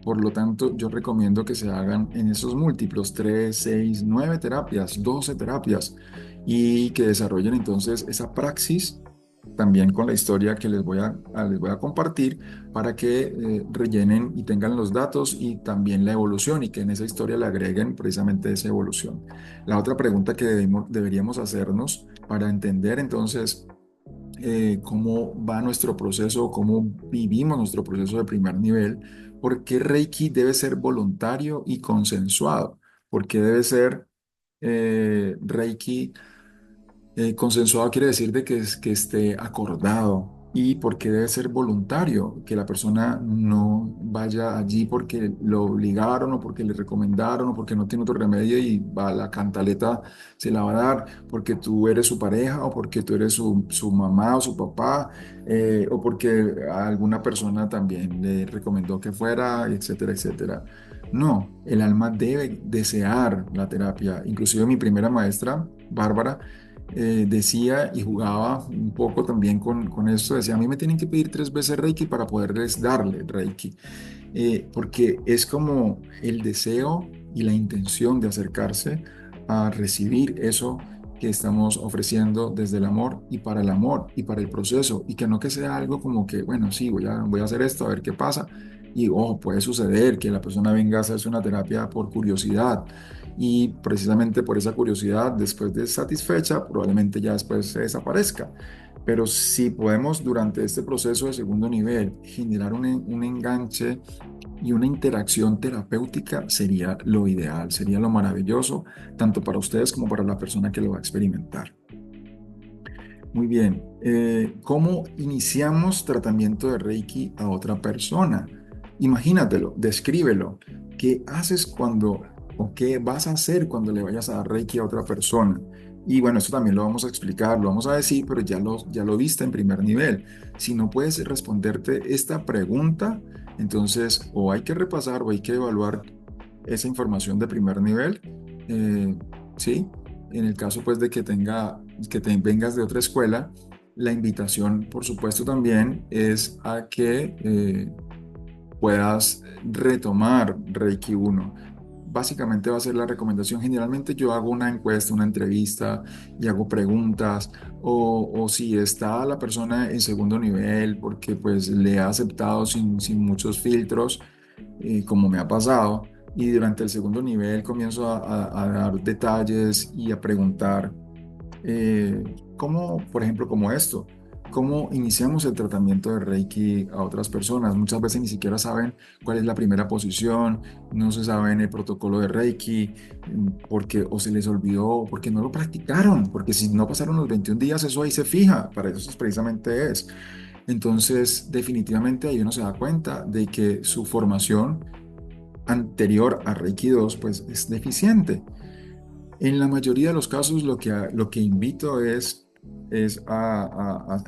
S1: Por lo tanto, yo recomiendo que se hagan en esos múltiplos, 3, 6, 9 terapias, 12 terapias, y que desarrollen entonces esa praxis también con la historia que les voy a compartir para que rellenen y tengan los datos y también la evolución y que en esa historia le agreguen precisamente esa evolución. La otra pregunta que deberíamos hacernos para entender entonces cómo va nuestro proceso, cómo vivimos nuestro proceso de primer nivel, por qué Reiki debe ser voluntario y consensuado, por qué debe ser Reiki consensuado quiere decir de que esté acordado y porque debe ser voluntario, que la persona no vaya allí porque lo obligaron o porque le recomendaron o porque no tiene otro remedio y va la cantaleta se la va a dar porque tú eres su pareja o porque tú eres su mamá o su papá o porque alguna persona también le recomendó que fuera, etcétera, etcétera. No, el alma debe desear la terapia. Inclusive mi primera maestra, Bárbara, decía y jugaba un poco también con esto, decía, a mí me tienen que pedir 3 veces Reiki para poderles darle Reiki, porque es como el deseo y la intención de acercarse a recibir eso que estamos ofreciendo desde el amor y para el amor y para el proceso, y que no que sea algo como que, bueno, sí, voy a hacer esto, a ver qué pasa. Y ojo, puede suceder que la persona venga a hacerse una terapia por curiosidad, y precisamente por esa curiosidad, después de satisfecha, probablemente ya después se desaparezca. Pero si podemos durante este proceso de segundo nivel generar un enganche y una interacción terapéutica, sería lo ideal, sería lo maravilloso, tanto para ustedes como para la persona que lo va a experimentar. Muy bien, ¿cómo iniciamos tratamiento de Reiki a otra persona? Imagínatelo, descríbelo. ¿Qué haces cuando o qué vas a hacer cuando le vayas a dar Reiki a otra persona? Y bueno, esto también lo vamos a explicar, lo vamos a decir, pero ya lo viste en primer nivel. Si no puedes responderte esta pregunta, entonces o hay que repasar o hay que evaluar esa información de primer nivel, eh, ¿sí? En el caso pues de que te vengas de otra escuela, la invitación, por supuesto, también es a que puedas retomar Reiki 1. Básicamente va a ser la recomendación. Generalmente yo hago una encuesta, una entrevista y hago preguntas o si está la persona en segundo nivel porque pues le ha aceptado sin muchos filtros, como me ha pasado. Y durante el segundo nivel comienzo a dar detalles y a preguntar eh, cómo, por ejemplo, como esto, cómo iniciamos el tratamiento de Reiki a otras personas. Muchas veces ni siquiera saben cuál es la primera posición, no se saben el protocolo de Reiki, porque o se les olvidó, o porque no lo practicaron, porque si no pasaron los 21 días, eso ahí se fija, para eso precisamente es. Entonces, definitivamente ahí uno se da cuenta de que su formación anterior a Reiki 2 pues es deficiente. En la mayoría de los casos lo que invito es a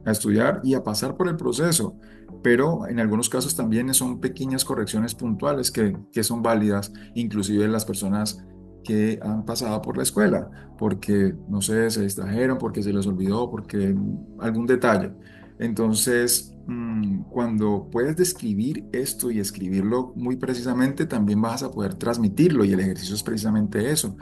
S1: a estudiar y a pasar por el proceso, pero en algunos casos también son pequeñas correcciones puntuales que son válidas, inclusive las personas que han pasado por la escuela, porque, no sé, se distrajeron, porque se les olvidó, porque algún detalle. Entonces, cuando puedes describir esto y escribirlo muy precisamente, también vas a poder transmitirlo y el ejercicio es precisamente eso,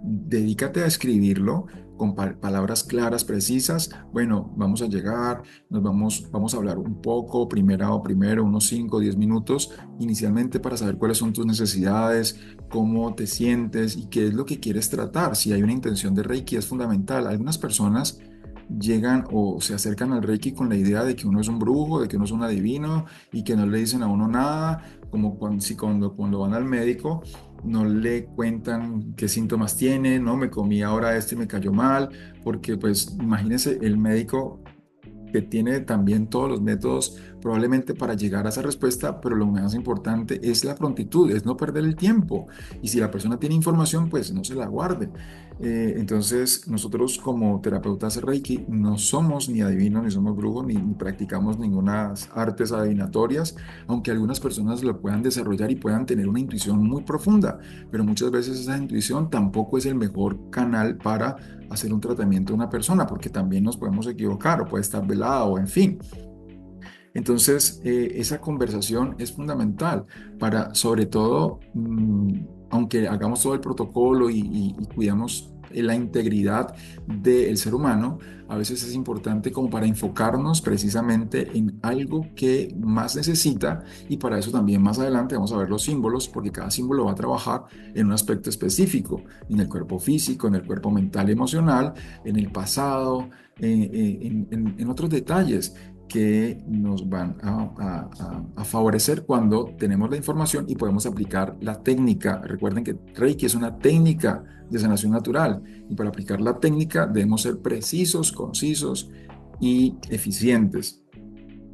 S1: dedícate a escribirlo con palabras claras, precisas. Bueno, vamos a llegar, vamos a hablar un poco, primero, unos 5 o 10 minutos inicialmente para saber cuáles son tus necesidades, cómo te sientes y qué es lo que quieres tratar. Si hay una intención de Reiki, es fundamental. Algunas personas llegan o se acercan al Reiki con la idea de que uno es un brujo, de que uno es un adivino y que no le dicen a uno nada, como cuando van al médico no le cuentan qué síntomas tiene, no me comí ahora esto y me cayó mal, porque pues imagínense el médico que tiene también todos los métodos probablemente para llegar a esa respuesta, pero lo más importante es la prontitud, es no perder el tiempo. Y si la persona tiene información, pues no se la guarde. Entonces, nosotros como terapeutas Reiki no somos ni adivinos, ni somos brujos, ni practicamos ninguna artes adivinatorias, aunque algunas personas lo puedan desarrollar y puedan tener una intuición muy profunda, pero muchas veces esa intuición tampoco es el mejor canal para hacer un tratamiento a una persona, porque también nos podemos equivocar o puede estar velado, en fin. Entonces, esa conversación es fundamental para, sobre todo, aunque hagamos todo el protocolo y cuidamos la integridad del ser humano, a veces es importante como para enfocarnos precisamente en algo que más necesita y para eso también más adelante vamos a ver los símbolos porque cada símbolo va a trabajar en un aspecto específico, en el cuerpo físico, en el cuerpo mental y emocional, en el pasado, en otros detalles que nos van a favorecer cuando tenemos la información y podemos aplicar la técnica. Recuerden que Reiki es una técnica de sanación natural y para aplicar la técnica debemos ser precisos, concisos y eficientes.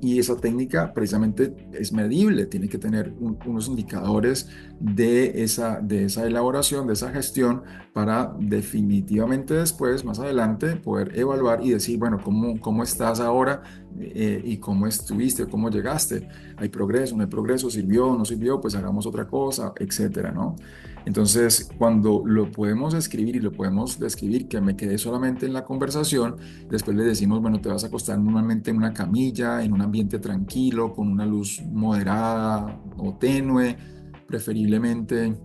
S1: Y esa técnica precisamente es medible, tiene que tener unos indicadores de esa elaboración, de esa gestión, para definitivamente después, más adelante, poder evaluar y decir, bueno, cómo estás ahora y cómo estuviste, cómo llegaste. ¿Hay progreso, no hay progreso? ¿Sirvió, no sirvió? Pues hagamos otra cosa, etcétera, ¿no? Entonces, cuando lo podemos escribir y lo podemos describir, que me quedé solamente en la conversación. Después le decimos, bueno, te vas a acostar normalmente en una camilla, en un ambiente tranquilo, con una luz moderada o tenue, preferiblemente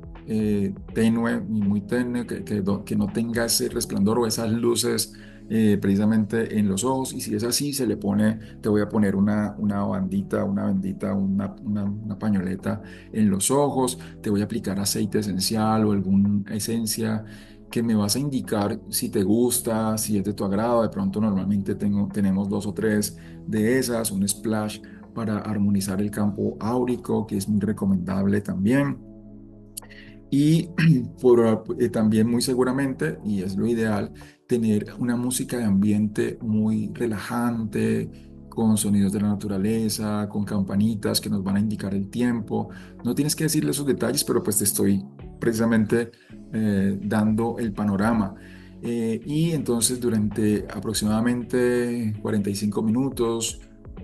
S1: tenue y muy tenue, que no tenga ese resplandor o esas luces precisamente en los ojos. Y si es así, te voy a poner una bandita, una bendita, una pañoleta en los ojos, te voy a aplicar aceite esencial o alguna esencia que me vas a indicar si te gusta, si es de tu agrado. De pronto normalmente tenemos dos o tres de esas, un splash para armonizar el campo áurico, que es muy recomendable también. Y también muy seguramente, y es lo ideal, tener una música de ambiente muy relajante, con sonidos de la naturaleza, con campanitas que nos van a indicar el tiempo. No tienes que decirle esos detalles, pero pues te estoy precisamente dando el panorama. Y entonces durante aproximadamente 45 minutos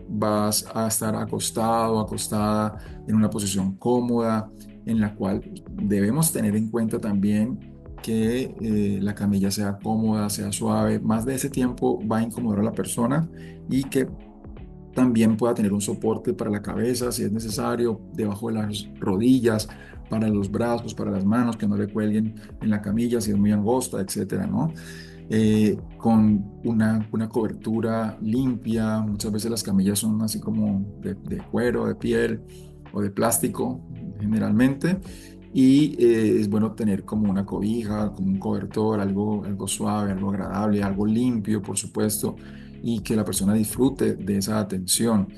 S1: vas a estar acostado, acostada en una posición cómoda en la cual debemos tener en cuenta también que la camilla sea cómoda, sea suave. Más de ese tiempo va a incomodar a la persona y que también pueda tener un soporte para la cabeza si es necesario, debajo de las rodillas, para los brazos, para las manos, que no le cuelguen en la camilla si es muy angosta, etcétera, ¿no? Con una cobertura limpia. Muchas veces las camillas son así como de cuero, de piel o de plástico, generalmente. Y es bueno tener como una cobija, como un cobertor, algo suave, algo agradable, algo limpio, por supuesto, y que la persona disfrute de esa atención,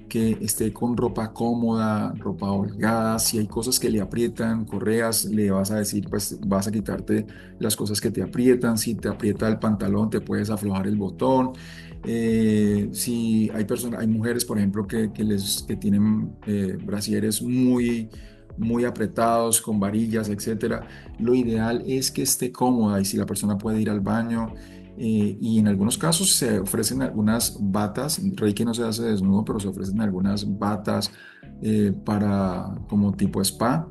S1: que esté con ropa cómoda, ropa holgada. Si hay cosas que le aprietan, correas, le vas a decir, pues vas a quitarte las cosas que te aprietan. Si te aprieta el pantalón, te puedes aflojar el botón. Si hay personas, hay mujeres, por ejemplo, que tienen brasieres muy apretados, con varillas, etcétera. Lo ideal es que esté cómoda y si la persona puede ir al baño. Y en algunos casos se ofrecen algunas batas, Reiki no se hace desnudo, pero se ofrecen algunas batas como tipo spa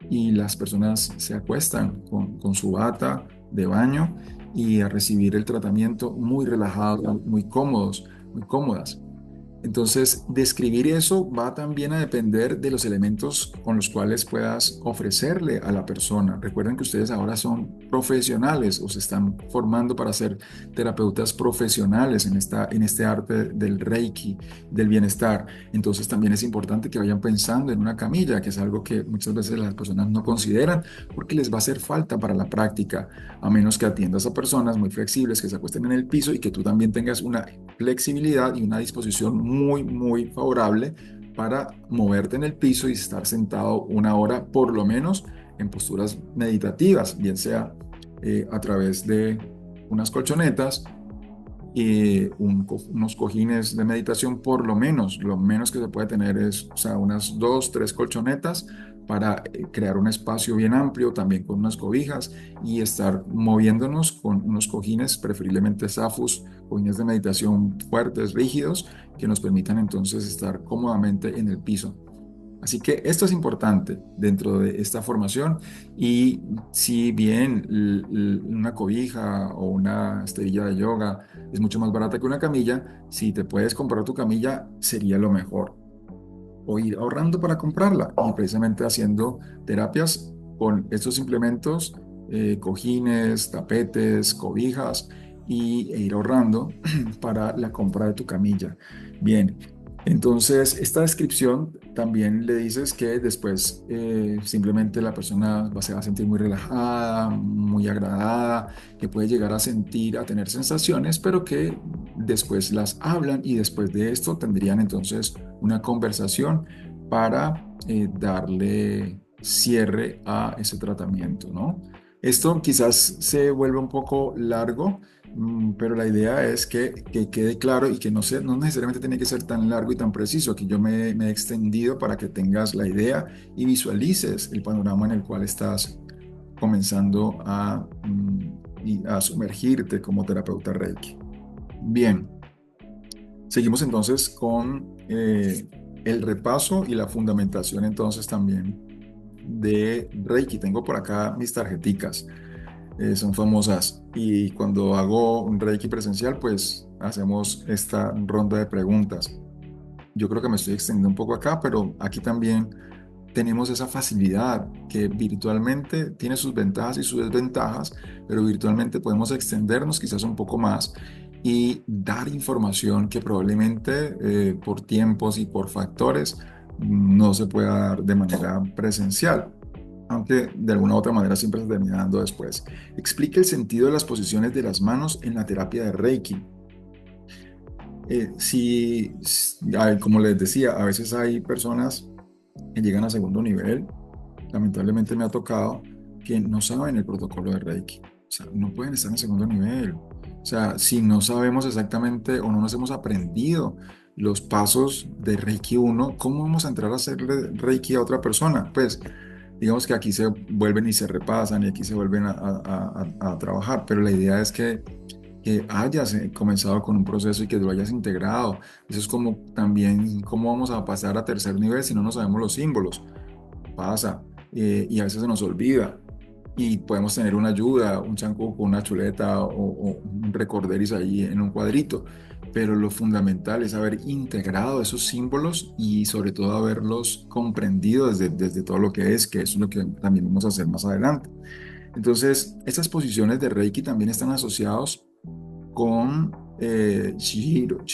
S1: y las personas se acuestan con su bata de baño y a recibir el tratamiento muy relajados, muy cómodos, muy cómodas. Entonces, describir eso va también a depender de los elementos con los cuales puedas ofrecerle a la persona. Recuerden que ustedes ahora son profesionales o se están formando para ser terapeutas profesionales en este arte del Reiki, del bienestar. Entonces, también es importante que vayan pensando en una camilla, que es algo que muchas veces las personas no consideran porque les va a hacer falta para la práctica, a menos que atiendas a personas muy flexibles que se acuesten en el piso y que tú también tengas una flexibilidad y una disposición muy, muy favorable para moverte en el piso y estar sentado una hora por lo menos en posturas meditativas, bien sea a través de unas colchonetas y unos cojines de meditación, por lo menos que se puede tener es, o sea, unas dos, tres colchonetas para crear un espacio bien amplio, también con unas cobijas y estar moviéndonos con unos cojines, preferiblemente SAFUS, cojines de meditación fuertes, rígidos, que nos permitan entonces estar cómodamente en el piso. Así que esto es importante dentro de esta formación y si bien una cobija o una esterilla de yoga es mucho más barata que una camilla, si te puedes comprar tu camilla sería lo mejor o ir ahorrando para comprarla y precisamente haciendo terapias con estos implementos, cojines, tapetes, cobijas e ir ahorrando para la compra de tu camilla. Bien, entonces esta descripción también le dices que después simplemente la persona se va a sentir muy relajada, muy agradada, que puede llegar a sentir, a tener sensaciones, pero que después las hablan y después de esto tendrían entonces una conversación para darle cierre a ese tratamiento, ¿no? Esto quizás se vuelve un poco largo, pero la idea es que quede claro y que no necesariamente tiene que ser tan largo y tan preciso. Aquí yo me he extendido para que tengas la idea y visualices el panorama en el cual estás comenzando y a sumergirte como terapeuta Reiki. Bien. Seguimos entonces con el repaso y la fundamentación entonces también de Reiki. Tengo por acá mis tarjeticas, son famosas y cuando hago un Reiki presencial pues hacemos esta ronda de preguntas. Yo creo que me estoy extendiendo un poco acá, pero aquí también tenemos esa facilidad que virtualmente tiene sus ventajas y sus desventajas, pero virtualmente podemos extendernos quizás un poco más y dar información que probablemente por tiempos y por factores no se pueda dar de manera presencial, aunque de alguna u otra manera siempre se termina dando después. Explica el sentido de las posiciones de las manos en la terapia de Reiki. Como les decía, a veces hay personas que llegan a segundo nivel. Lamentablemente me ha tocado que no saben el protocolo de Reiki. O sea, no pueden estar en segundo nivel. O sea, si no sabemos exactamente o no nos hemos aprendido los pasos de Reiki uno, ¿cómo vamos a entrar a hacerle Reiki a otra persona? Pues digamos que aquí se vuelven y se repasan y aquí se vuelven a trabajar, pero la idea es que hayas comenzado con un proceso y que lo hayas integrado. Eso es como también cómo vamos a pasar a tercer nivel si no nos sabemos los símbolos. Pasa y a veces se nos olvida y podemos tener una ayuda, un chancuco, una chuleta o un recorderis ahí en un cuadrito, pero lo fundamental es haber integrado esos símbolos y sobre todo haberlos comprendido desde todo lo que es lo que también vamos a hacer más adelante. Entonces, estas posiciones de Reiki también están asociados con Chihiro.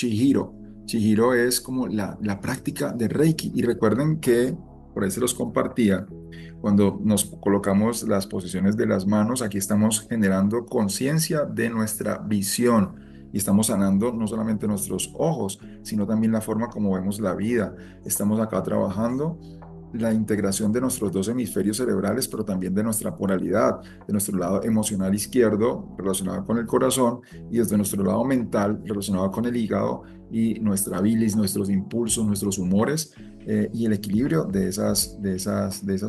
S1: Chihiro es como la práctica de Reiki. Y recuerden que, por ahí se los compartía, cuando nos colocamos las posiciones de las manos, aquí estamos generando conciencia de nuestra visión. Y estamos sanando no solamente nuestros ojos, sino también la forma como vemos la vida. Estamos acá trabajando la integración de nuestros dos hemisferios cerebrales, pero también de nuestra polaridad, de nuestro lado emocional izquierdo relacionado con el corazón y desde nuestro lado mental relacionado con el hígado y nuestra bilis, nuestros impulsos, nuestros humores y el equilibrio de esas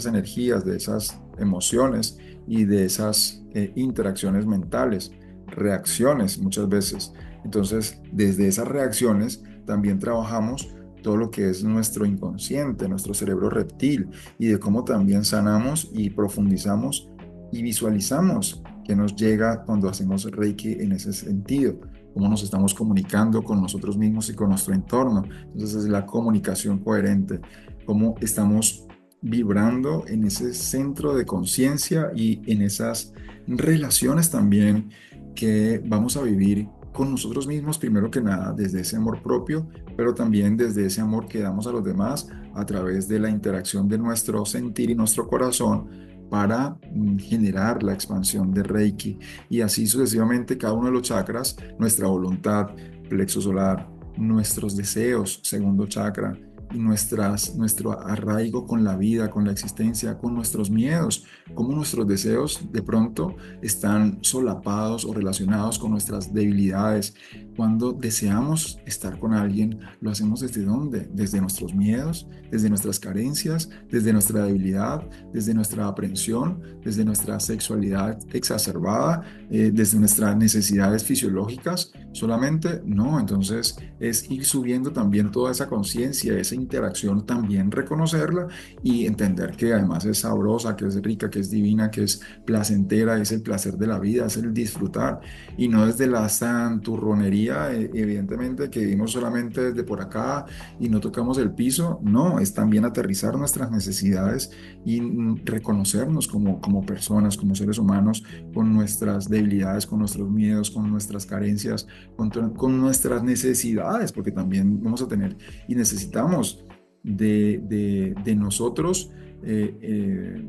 S1: energías, de esas emociones y de esas interacciones mentales, reacciones muchas veces. Entonces, desde esas reacciones también trabajamos todo lo que es nuestro inconsciente, nuestro cerebro reptil, y de cómo también sanamos y profundizamos y visualizamos que nos llega cuando hacemos Reiki en ese sentido. cómo nos estamos comunicando con nosotros mismos y con nuestro entorno. Entonces es la comunicación coherente, cómo estamos vibrando en ese centro de conciencia y en esas relaciones también que vamos a vivir con nosotros mismos, primero que nada, desde ese amor propio, pero también desde ese amor que damos a los demás a través de la interacción de nuestro sentir y nuestro corazón para generar la expansión de Reiki y así sucesivamente cada uno de los chakras, nuestra voluntad, plexo solar, nuestros deseos, segundo chakra, y nuestro arraigo con la vida, con la existencia, con nuestros miedos, cómo nuestros deseos de pronto están solapados o relacionados con nuestras debilidades. Cuando deseamos estar con alguien, ¿lo hacemos desde dónde? Desde nuestros miedos, desde nuestras carencias, desde nuestra debilidad, desde nuestra aprensión, desde nuestra sexualidad exacerbada, desde nuestras necesidades fisiológicas solamente. No, entonces es ir subiendo también toda esa conciencia, esa interacción, también reconocerla y entender que además es sabrosa, que es rica, que es divina, que es placentera, es el placer de la vida, es el disfrutar y no desde la santurronería, evidentemente, que vivimos solamente desde por acá y no tocamos el piso. No, es también aterrizar nuestras necesidades y reconocernos como personas, como seres humanos, con nuestras debilidades, con nuestros miedos, con nuestras carencias, con nuestras necesidades, porque también vamos a tener y necesitamos de nosotros. eh, eh,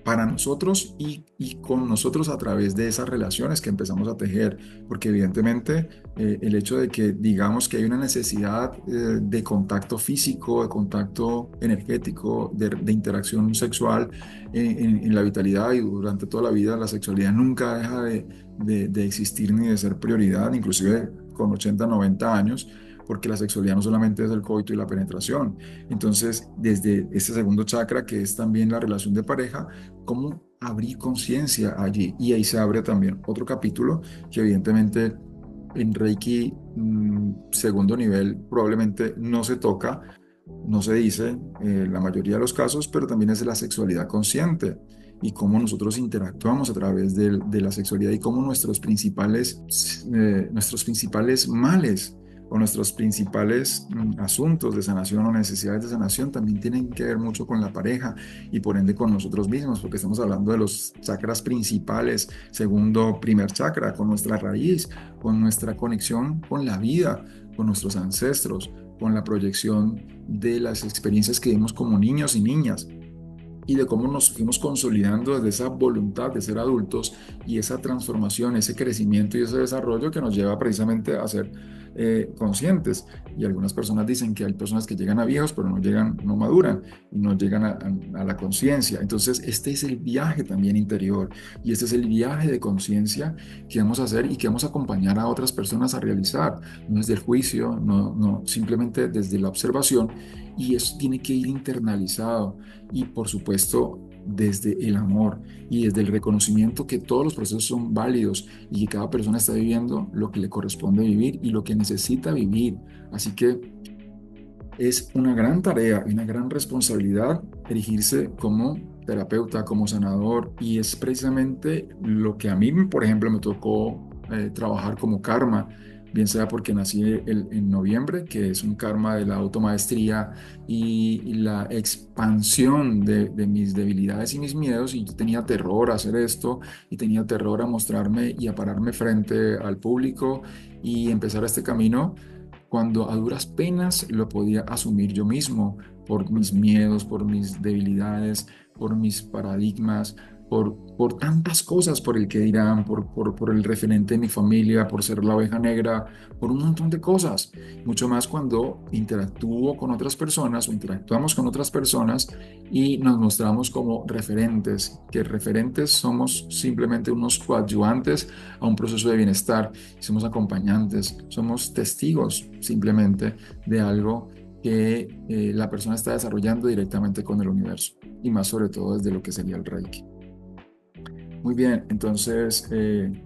S1: para nosotros y con nosotros a través de esas relaciones que empezamos a tejer, porque evidentemente el hecho de que digamos que hay una necesidad de contacto físico, de contacto energético, de interacción sexual en la vitalidad y durante toda la vida, la sexualidad nunca deja de existir ni de ser prioridad, inclusive con 80 90 años. Porque la sexualidad no solamente es el coito y la penetración. Entonces, desde este segundo chakra, que es también la relación de pareja, cómo abrir conciencia allí. Y ahí se abre también otro capítulo que evidentemente en Reiki segundo nivel probablemente no se toca, no se dice la mayoría de los casos, pero también es la sexualidad consciente y cómo nosotros interactuamos a través de la sexualidad y cómo nuestros principales males o nuestros principales asuntos de sanación o necesidades de sanación también tienen que ver mucho con la pareja y por ende con nosotros mismos, porque estamos hablando de los chakras principales, segundo, primer chakra, con nuestra raíz, con nuestra conexión con la vida, con nuestros ancestros, con la proyección de las experiencias que vimos como niños y niñas y de cómo nos fuimos consolidando desde esa voluntad de ser adultos y esa transformación, ese crecimiento y ese desarrollo que nos lleva precisamente a ser conscientes. Y algunas personas dicen que hay personas que llegan a viejos, pero no llegan, no maduran y no llegan a la conciencia. Entonces, este es el viaje también interior y este es el viaje de conciencia que vamos a hacer y que vamos a acompañar a otras personas a realizar. No desde el juicio, no simplemente desde la observación y eso tiene que ir internalizado y por supuesto desde el amor y desde el reconocimiento que todos los procesos son válidos y que cada persona está viviendo lo que le corresponde vivir y lo que necesita vivir. Así que es una gran tarea y una gran responsabilidad erigirse como terapeuta, como sanador y es precisamente lo que a mí, por ejemplo, me tocó trabajar como karma, bien sea porque nací en noviembre, que es un karma de la automaestría y la expansión de mis debilidades y mis miedos y yo tenía terror a hacer esto y tenía terror a mostrarme y a pararme frente al público y empezar este camino cuando a duras penas lo podía asumir yo mismo por mis miedos, por mis debilidades, por mis paradigmas, por tantas cosas, por el que dirán, por el referente de mi familia, por ser la oveja negra, por un montón de cosas. Mucho más cuando interactúo con otras personas o interactuamos con otras personas y nos mostramos como referentes, que referentes somos simplemente unos coadyuvantes a un proceso de bienestar, somos acompañantes, somos testigos simplemente de algo que la persona está desarrollando directamente con el universo y más sobre todo desde lo que sería el Reiki. Muy bien, entonces el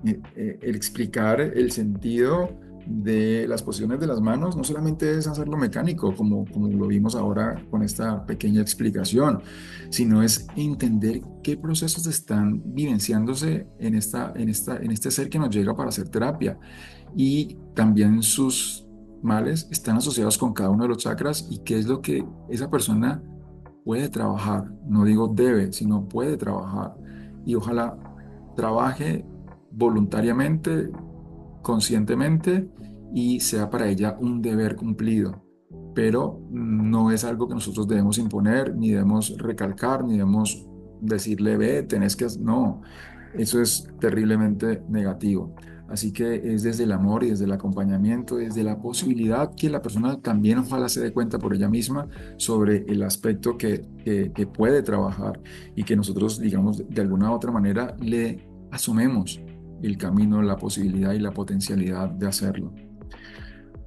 S1: explicar el sentido de las posiciones de las manos no solamente es hacerlo mecánico, como lo vimos ahora con esta pequeña explicación, sino es entender qué procesos están vivenciándose en este ser que nos llega para hacer terapia. Y también sus males están asociados con cada uno de los chakras y qué es lo que esa persona puede trabajar. No digo debe, sino puede trabajar. Y ojalá trabaje voluntariamente, conscientemente, y sea para ella un deber cumplido. Pero no es algo que nosotros debemos imponer, ni debemos recalcar, ni debemos decirle, ve, tenés que... No, eso es terriblemente negativo. Así que es desde el amor y desde el acompañamiento, desde la posibilidad que la persona también ojalá se dé cuenta por ella misma sobre el aspecto que puede trabajar y que nosotros, digamos, de alguna u otra manera le asumemos el camino, la posibilidad y la potencialidad de hacerlo.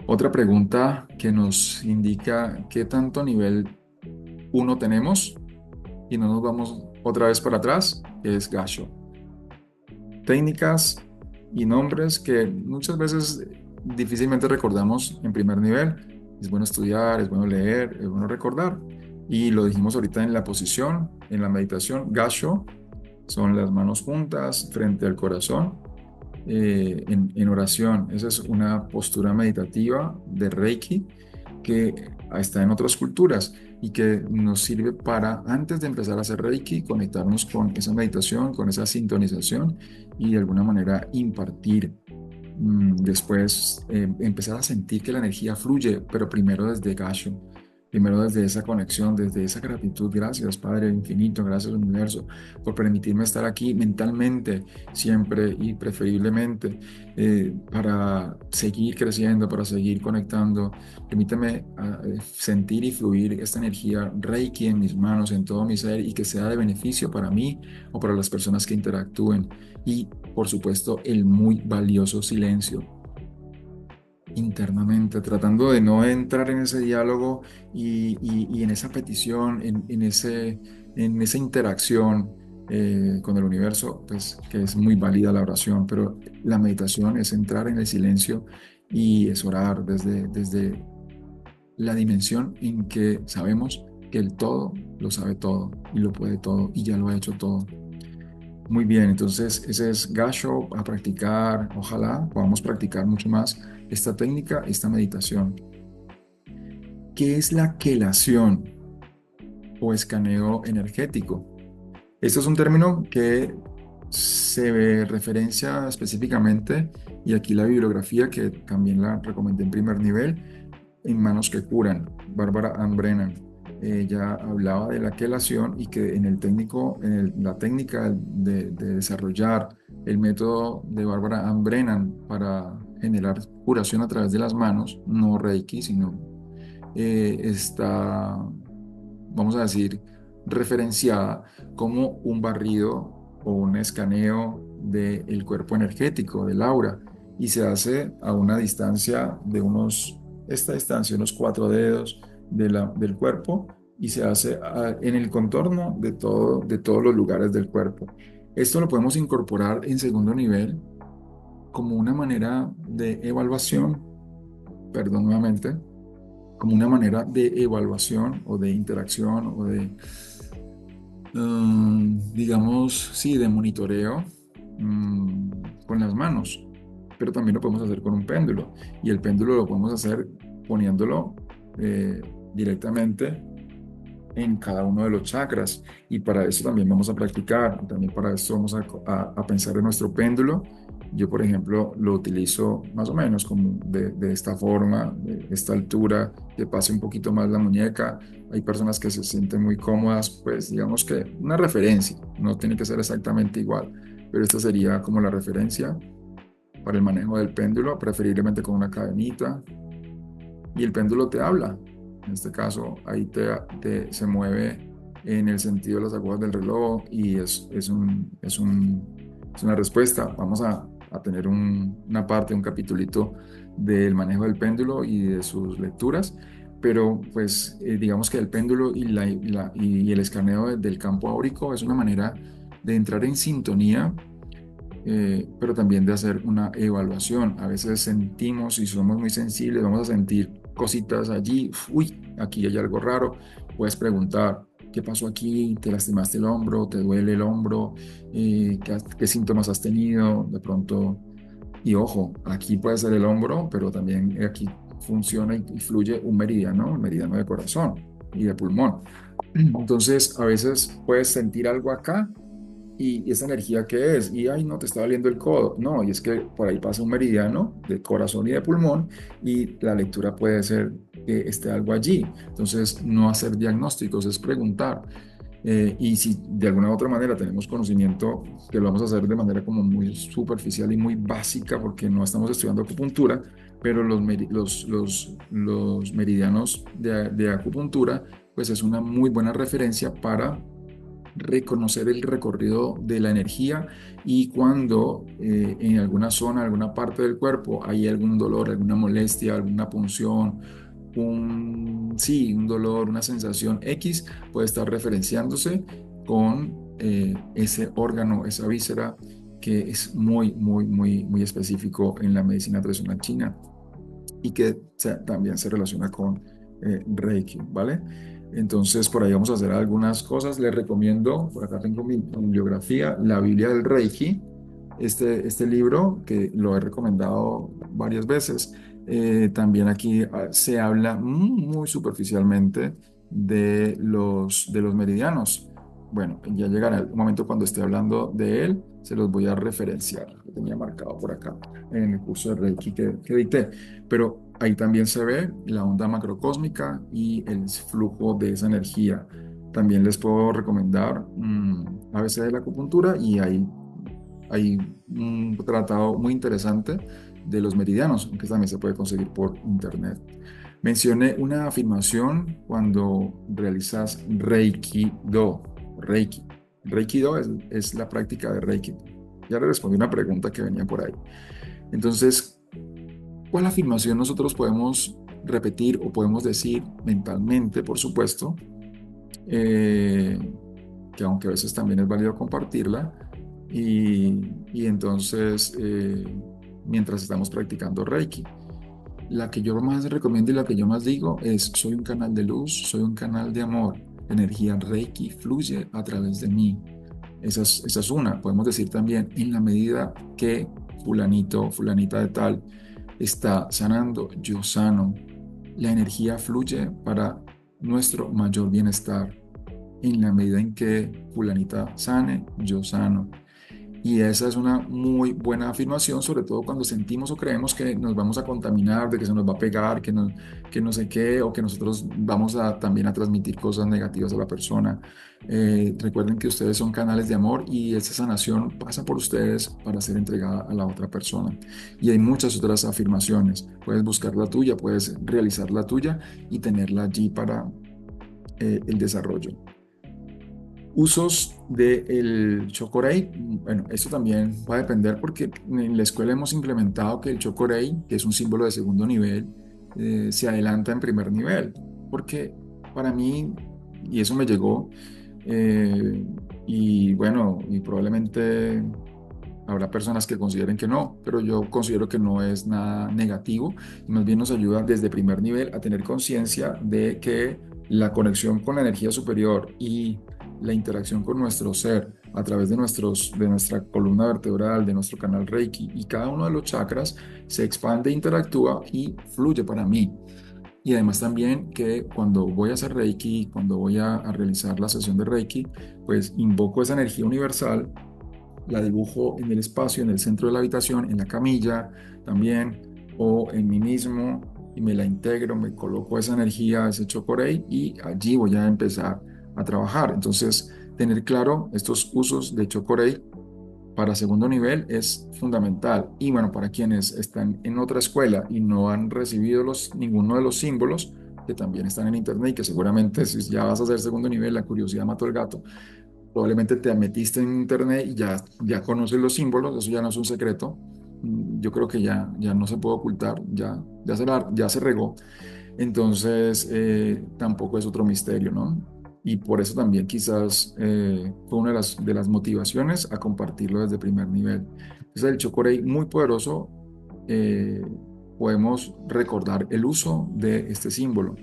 S1: Otra pregunta que nos indica qué tanto nivel uno tenemos y no nos vamos otra vez para atrás, es Gasho. Técnicas y nombres que muchas veces difícilmente recordamos en primer nivel. Es bueno estudiar, es bueno leer, es bueno recordar. Y lo dijimos ahorita en la posición, en la meditación. Gasho son las manos juntas frente al corazón en oración. Esa es una postura meditativa de Reiki que está en otras culturas y que nos sirve para, antes de empezar a hacer Reiki, conectarnos con esa meditación, con esa sintonización y de alguna manera impartir. Después, empezar a sentir que la energía fluye, pero primero desde Gasho, primero desde esa conexión, desde esa gratitud. Gracias, Padre infinito, gracias, universo, por permitirme estar aquí mentalmente, siempre y preferiblemente, para seguir creciendo, para seguir conectando. Permítame sentir y fluir esta energía Reiki en mis manos, en todo mi ser, y que sea de beneficio para mí o para las personas que interactúen. Y, por supuesto, el muy valioso silencio internamente, tratando de no entrar en ese diálogo y en esa petición, en esa interacción con el universo, pues que es muy válida la oración, pero la meditación es entrar en el silencio y es orar desde la dimensión en que sabemos que el todo lo sabe todo y lo puede todo y ya lo ha hecho todo. Muy bien, entonces ese es Gasho a practicar. Ojalá podamos practicar mucho más esta técnica, esta meditación. ¿Qué es la quelación o escaneo energético? Esto es un término que se referencia específicamente, y aquí la bibliografía que también la recomendé en primer nivel, en Manos que Curan, Bárbara Ann Brennan. Ella hablaba de la quelación y que en el técnico, la técnica de desarrollar el método de Bárbara Ann Brennan para generar curación a través de las manos, no Reiki, sino está, vamos a decir, referenciada como un barrido o un escaneo del cuerpo energético, del aura, y se hace a una distancia de esta distancia, unos 4 dedos del cuerpo, y se hace en el contorno de todos los lugares del cuerpo. Esto lo podemos incorporar en segundo nivel como una manera de evaluación, perdón nuevamente, como una manera de evaluación o de interacción o de, digamos, sí, de monitoreo mm, con las manos, pero también lo podemos hacer con un péndulo y el péndulo lo podemos hacer poniéndolo eh, directamente en cada uno de los chakras y para eso también vamos a practicar, también para eso vamos a pensar en nuestro péndulo. Yo, por ejemplo, lo utilizo más o menos como de esta forma, de esta altura, que pase un poquito más la muñeca. Hay personas que se sienten muy cómodas, pues digamos que una referencia, no tiene que ser exactamente igual, pero esta sería como la referencia para el manejo del péndulo, preferiblemente con una cadenita, y el péndulo te habla. En este caso, ahí se mueve en el sentido de las agujas del reloj y es una respuesta. Vamos a tener una parte, un capitulito del manejo del péndulo y de sus lecturas, pero pues digamos que el péndulo y el escaneo del campo áurico es una manera de entrar en sintonía pero también de hacer una evaluación. A veces sentimos, y somos muy sensibles, vamos a sentir cositas allí, uy, aquí hay algo raro. Puedes preguntar, ¿qué pasó aquí? ¿Te lastimaste el hombro? ¿Te duele el hombro? ¿Qué síntomas has tenido? De pronto, y ojo, aquí puede ser el hombro, pero también aquí funciona y fluye un meridiano de corazón y de pulmón. Entonces, a veces puedes sentir algo acá y esa energía que es, y ay, no, te está doliendo el codo. No, y es que por ahí pasa un meridiano de corazón y de pulmón, y la lectura puede ser que esté algo allí. Entonces, no hacer diagnósticos, es preguntar. Y si de alguna u otra manera tenemos conocimiento, que lo vamos a hacer de manera como muy superficial y muy básica, porque no estamos estudiando acupuntura, pero los meridianos de acupuntura, pues es una muy buena referencia para reconocer el recorrido de la energía, y cuando en alguna zona, alguna parte del cuerpo hay algún dolor, alguna molestia, alguna punción, sí, un dolor, una sensación X, puede estar referenciándose con ese órgano, esa víscera, que es muy, muy, muy, muy específico en la medicina tradicional china, y que también se relaciona con Reiki, ¿vale? Entonces, por ahí vamos a hacer algunas cosas. Les recomiendo, por acá tengo mi bibliografía, La Biblia del Reiki, este libro que lo he recomendado varias veces. También aquí se habla muy superficialmente de los meridianos. Bueno, ya llegará el momento cuando esté hablando de él, se los voy a referenciar. Lo tenía marcado por acá en el curso de Reiki que dicté, pero ahí también se ve la onda macrocósmica y el flujo de esa energía. También les puedo recomendar ABC de la acupuntura, y hay un tratado muy interesante de los meridianos, que también se puede conseguir por internet. Mencioné una afirmación cuando realizas Reiki Do. Reiki. Reiki Do es la práctica de Reiki. Ya le respondí una pregunta que venía por ahí. Entonces, ¿cuál afirmación nosotros podemos repetir o podemos decir mentalmente, por supuesto, eh, que aunque a veces también es válido compartirla, y entonces, mientras estamos practicando Reiki? La que yo más recomiendo y la que yo más digo es: soy un canal de luz, soy un canal de amor, la energía Reiki fluye a través de mí. Esa es una. Podemos decir también: en la medida que fulanito, fulanita de tal está sanando, yo sano. La energía fluye para nuestro mayor bienestar. En la medida en que fulanita sane, yo sano. Y esa es una muy buena afirmación, sobre todo cuando sentimos o creemos que nos vamos a contaminar, de que se nos va a pegar, que no sé qué, o que nosotros vamos también a transmitir cosas negativas a la persona. Recuerden que ustedes son canales de amor, y esa sanación pasa por ustedes para ser entregada a la otra persona. Y hay muchas otras afirmaciones. Puedes buscar la tuya, puedes realizar la tuya y tenerla allí para el desarrollo. Usos del Chocorey, bueno, esto también va a depender, porque en la escuela hemos implementado que el Chocorey, que es un símbolo de segundo nivel, se adelanta en primer nivel, porque para mí, y eso me llegó, eh, y bueno, y probablemente habrá personas que consideren que no, pero yo considero que no es nada negativo, y más bien nos ayuda desde primer nivel a tener conciencia de que la conexión con la energía superior y la interacción con nuestro ser a través de nuestra columna vertebral, de nuestro canal Reiki y cada uno de los chakras, se expande, interactúa y fluye para mí. Y además también que cuando voy a hacer Reiki, cuando voy a realizar la sesión de Reiki, pues invoco esa energía universal, la dibujo en el espacio, en el centro de la habitación, en la camilla también, o en mí mismo, y me la integro, me coloco esa energía, ese chocorei, y allí voy a empezar a trabajar. Entonces, tener claro estos usos de chocorei para segundo nivel es fundamental. Y bueno, para quienes están en otra escuela y no han recibido ninguno de los símbolos, que también están en internet, y que seguramente si ya vas a hacer segundo nivel, la curiosidad mató al gato. Probablemente te metiste en internet y ya conoces los símbolos, eso ya no es un secreto. Yo creo que ya no se puede ocultar, ya se regó. Entonces, tampoco es otro misterio, ¿no? y por eso también quizás fue una de las motivaciones a compartirlo desde primer nivel. Entonces el Chocorey muy poderoso, eh, podemos recordar el uso de este símbolo.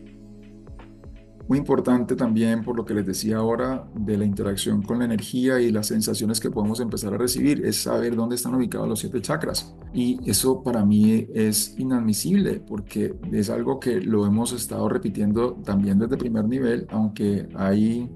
S1: Muy importante también, por lo que les decía ahora, de la interacción con la energía y las sensaciones que podemos empezar a recibir, es saber dónde están ubicados los siete chakras. Y eso para mí es inadmisible porque es algo que lo hemos estado repitiendo también desde primer nivel, aunque hay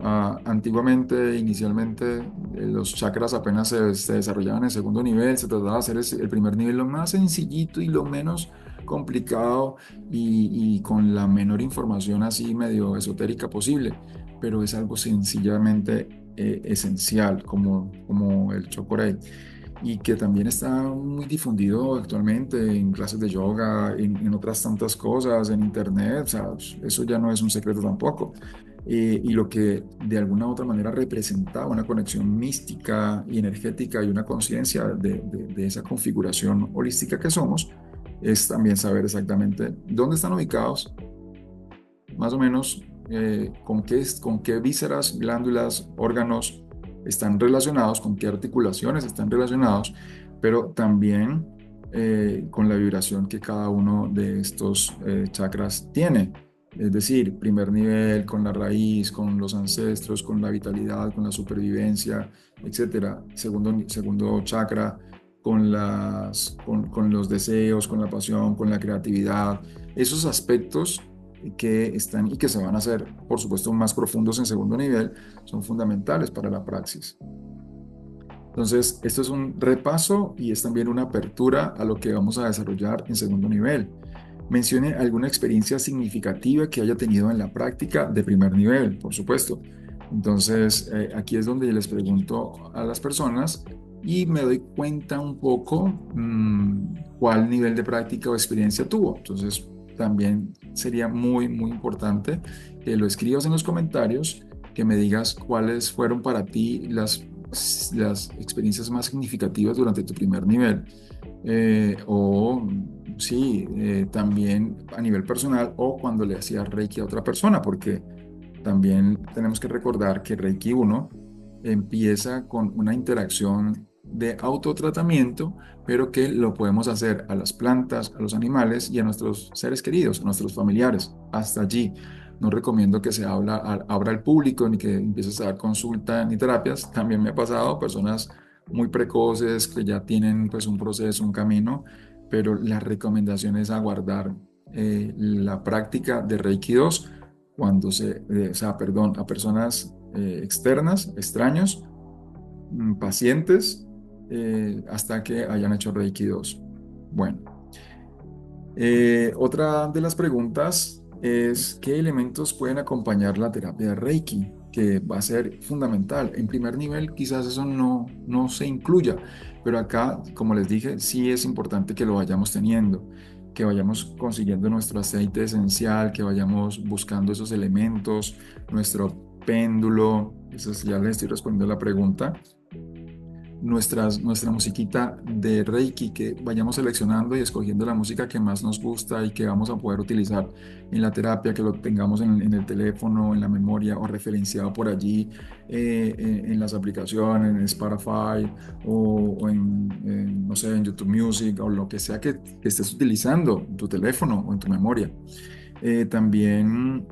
S1: antiguamente, inicialmente, los chakras apenas se desarrollaban en segundo nivel, se trataba de hacer el primer nivel lo más sencillito y lo menos complicado y con la menor información así medio esotérica posible, pero es algo sencillamente esencial como el Chocorey y que también está muy difundido actualmente en clases de yoga, en otras tantas cosas, en internet, o sea, eso ya no es un secreto tampoco. Y lo que de alguna u otra manera representaba una conexión mística y energética y una conciencia de esa configuración holística que somos, es también saber exactamente dónde están ubicados, más o menos con qué vísceras, glándulas, órganos están relacionados, con qué articulaciones están relacionados, pero también con la vibración que cada uno de estos chakras tiene. Es decir, primer nivel con la raíz, con los ancestros, con la vitalidad, con la supervivencia, etcétera. Segundo chakra con los deseos, con la pasión, con la creatividad. Esos aspectos que están y que se van a hacer, por supuesto, más profundos en segundo nivel, son fundamentales para la praxis. Entonces, esto es un repaso y es también una apertura a lo que vamos a desarrollar en segundo nivel. Mencione alguna experiencia significativa que haya tenido en la práctica de primer nivel, por supuesto. Entonces, aquí es donde les pregunto a las personas y me doy cuenta un poco cuál nivel de práctica o experiencia tuvo. Entonces, también sería muy importante que lo escribas en los comentarios, que me digas cuáles fueron para ti las experiencias más significativas durante tu primer nivel. O sí, también a nivel personal o cuando le hacía Reiki a otra persona, porque también tenemos que recordar que Reiki uno empieza con una interacción de autotratamiento, pero que lo podemos hacer a las plantas, a los animales y a nuestros seres queridos, a nuestros familiares. Hasta allí. No recomiendo que se abra al público ni que empieces a dar consulta ni terapias. También me ha pasado personas muy precoces que ya tienen pues un proceso, un camino, pero la recomendación es aguardar la práctica de Reiki 2 o sea, perdón, a personas externas, extraños, pacientes, hasta que hayan hecho Reiki 2. Bueno, otra de las preguntas es, ¿qué elementos pueden acompañar la terapia de Reiki? Que va a ser fundamental. En primer nivel, quizás eso no se incluya, pero acá, como les dije, sí es importante que lo vayamos teniendo, que vayamos consiguiendo nuestro aceite esencial, que vayamos buscando esos elementos, nuestro péndulo. Eso ya les estoy respondiendo a la pregunta nuestra musiquita de Reiki, que vayamos seleccionando y escogiendo la música que más nos gusta y que vamos a poder utilizar en la terapia, que lo tengamos en el teléfono, en la memoria o referenciado por allí en las aplicaciones, en Spotify o no sé, en YouTube Music o lo que sea que estés utilizando en tu teléfono o en tu memoria. También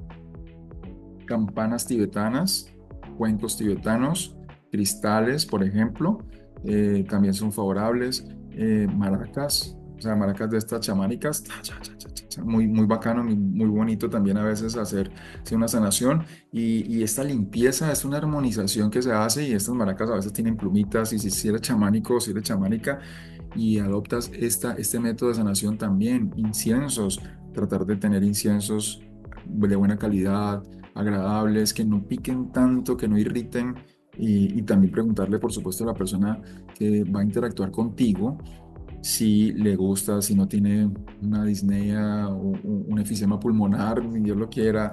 S1: campanas tibetanas, cuencos tibetanos, cristales, por ejemplo, también son favorables. Maracas, o sea, maracas de estas chamánicas, ta, cha, cha, cha, cha, cha, muy bacano, muy bonito también a veces hacer sí, una sanación. Y esta limpieza es una armonización que se hace y estas maracas a veces tienen plumitas y si eres chamánico o si eres chamánica y adoptas este método de sanación también, inciensos, tratar de tener inciensos de buena calidad, agradables, que no piquen tanto, que no irriten y también preguntarle, por supuesto, a la persona que va a interactuar contigo si le gusta, si no tiene una disnea o un efisema pulmonar, ni Dios lo quiera,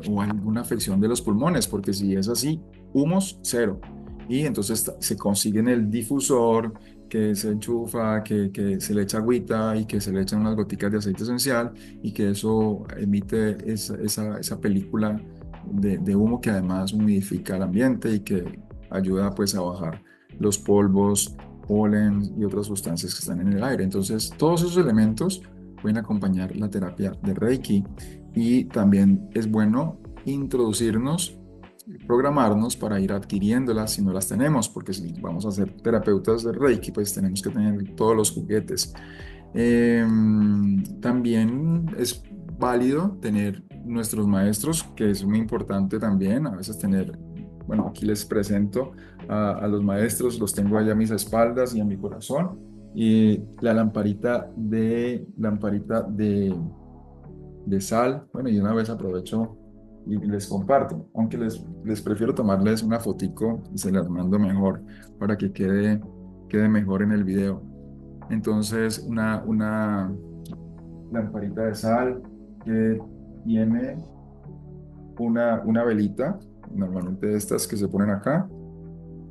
S1: o alguna afección de los pulmones, porque si es así, humos, cero. Y entonces se consigue en el difusor que se enchufa, que se le echa agüita y que se le echan unas goticas de aceite esencial y que eso emite esa película de humo que además humidifica el ambiente y que ayuda pues a bajar los polvos, polen y otras sustancias que están en el aire. Entonces, todos esos elementos pueden acompañar la terapia de Reiki y también es bueno introducirnos, programarnos para ir adquiriéndolas si no las tenemos, porque si vamos a ser terapeutas de Reiki, pues tenemos que tener todos los juguetes. También es válido tener nuestros maestros, que es muy importante también, a veces tener, bueno, aquí les presento a los maestros, los tengo allá a mis espaldas y a mi corazón, y la lamparita de sal, bueno, y una vez aprovecho y les comparto, aunque les prefiero tomarles una fotico y se las mando mejor para que quede mejor en el video. Entonces, una lamparita de sal que tiene una velita, normalmente estas que se ponen acá,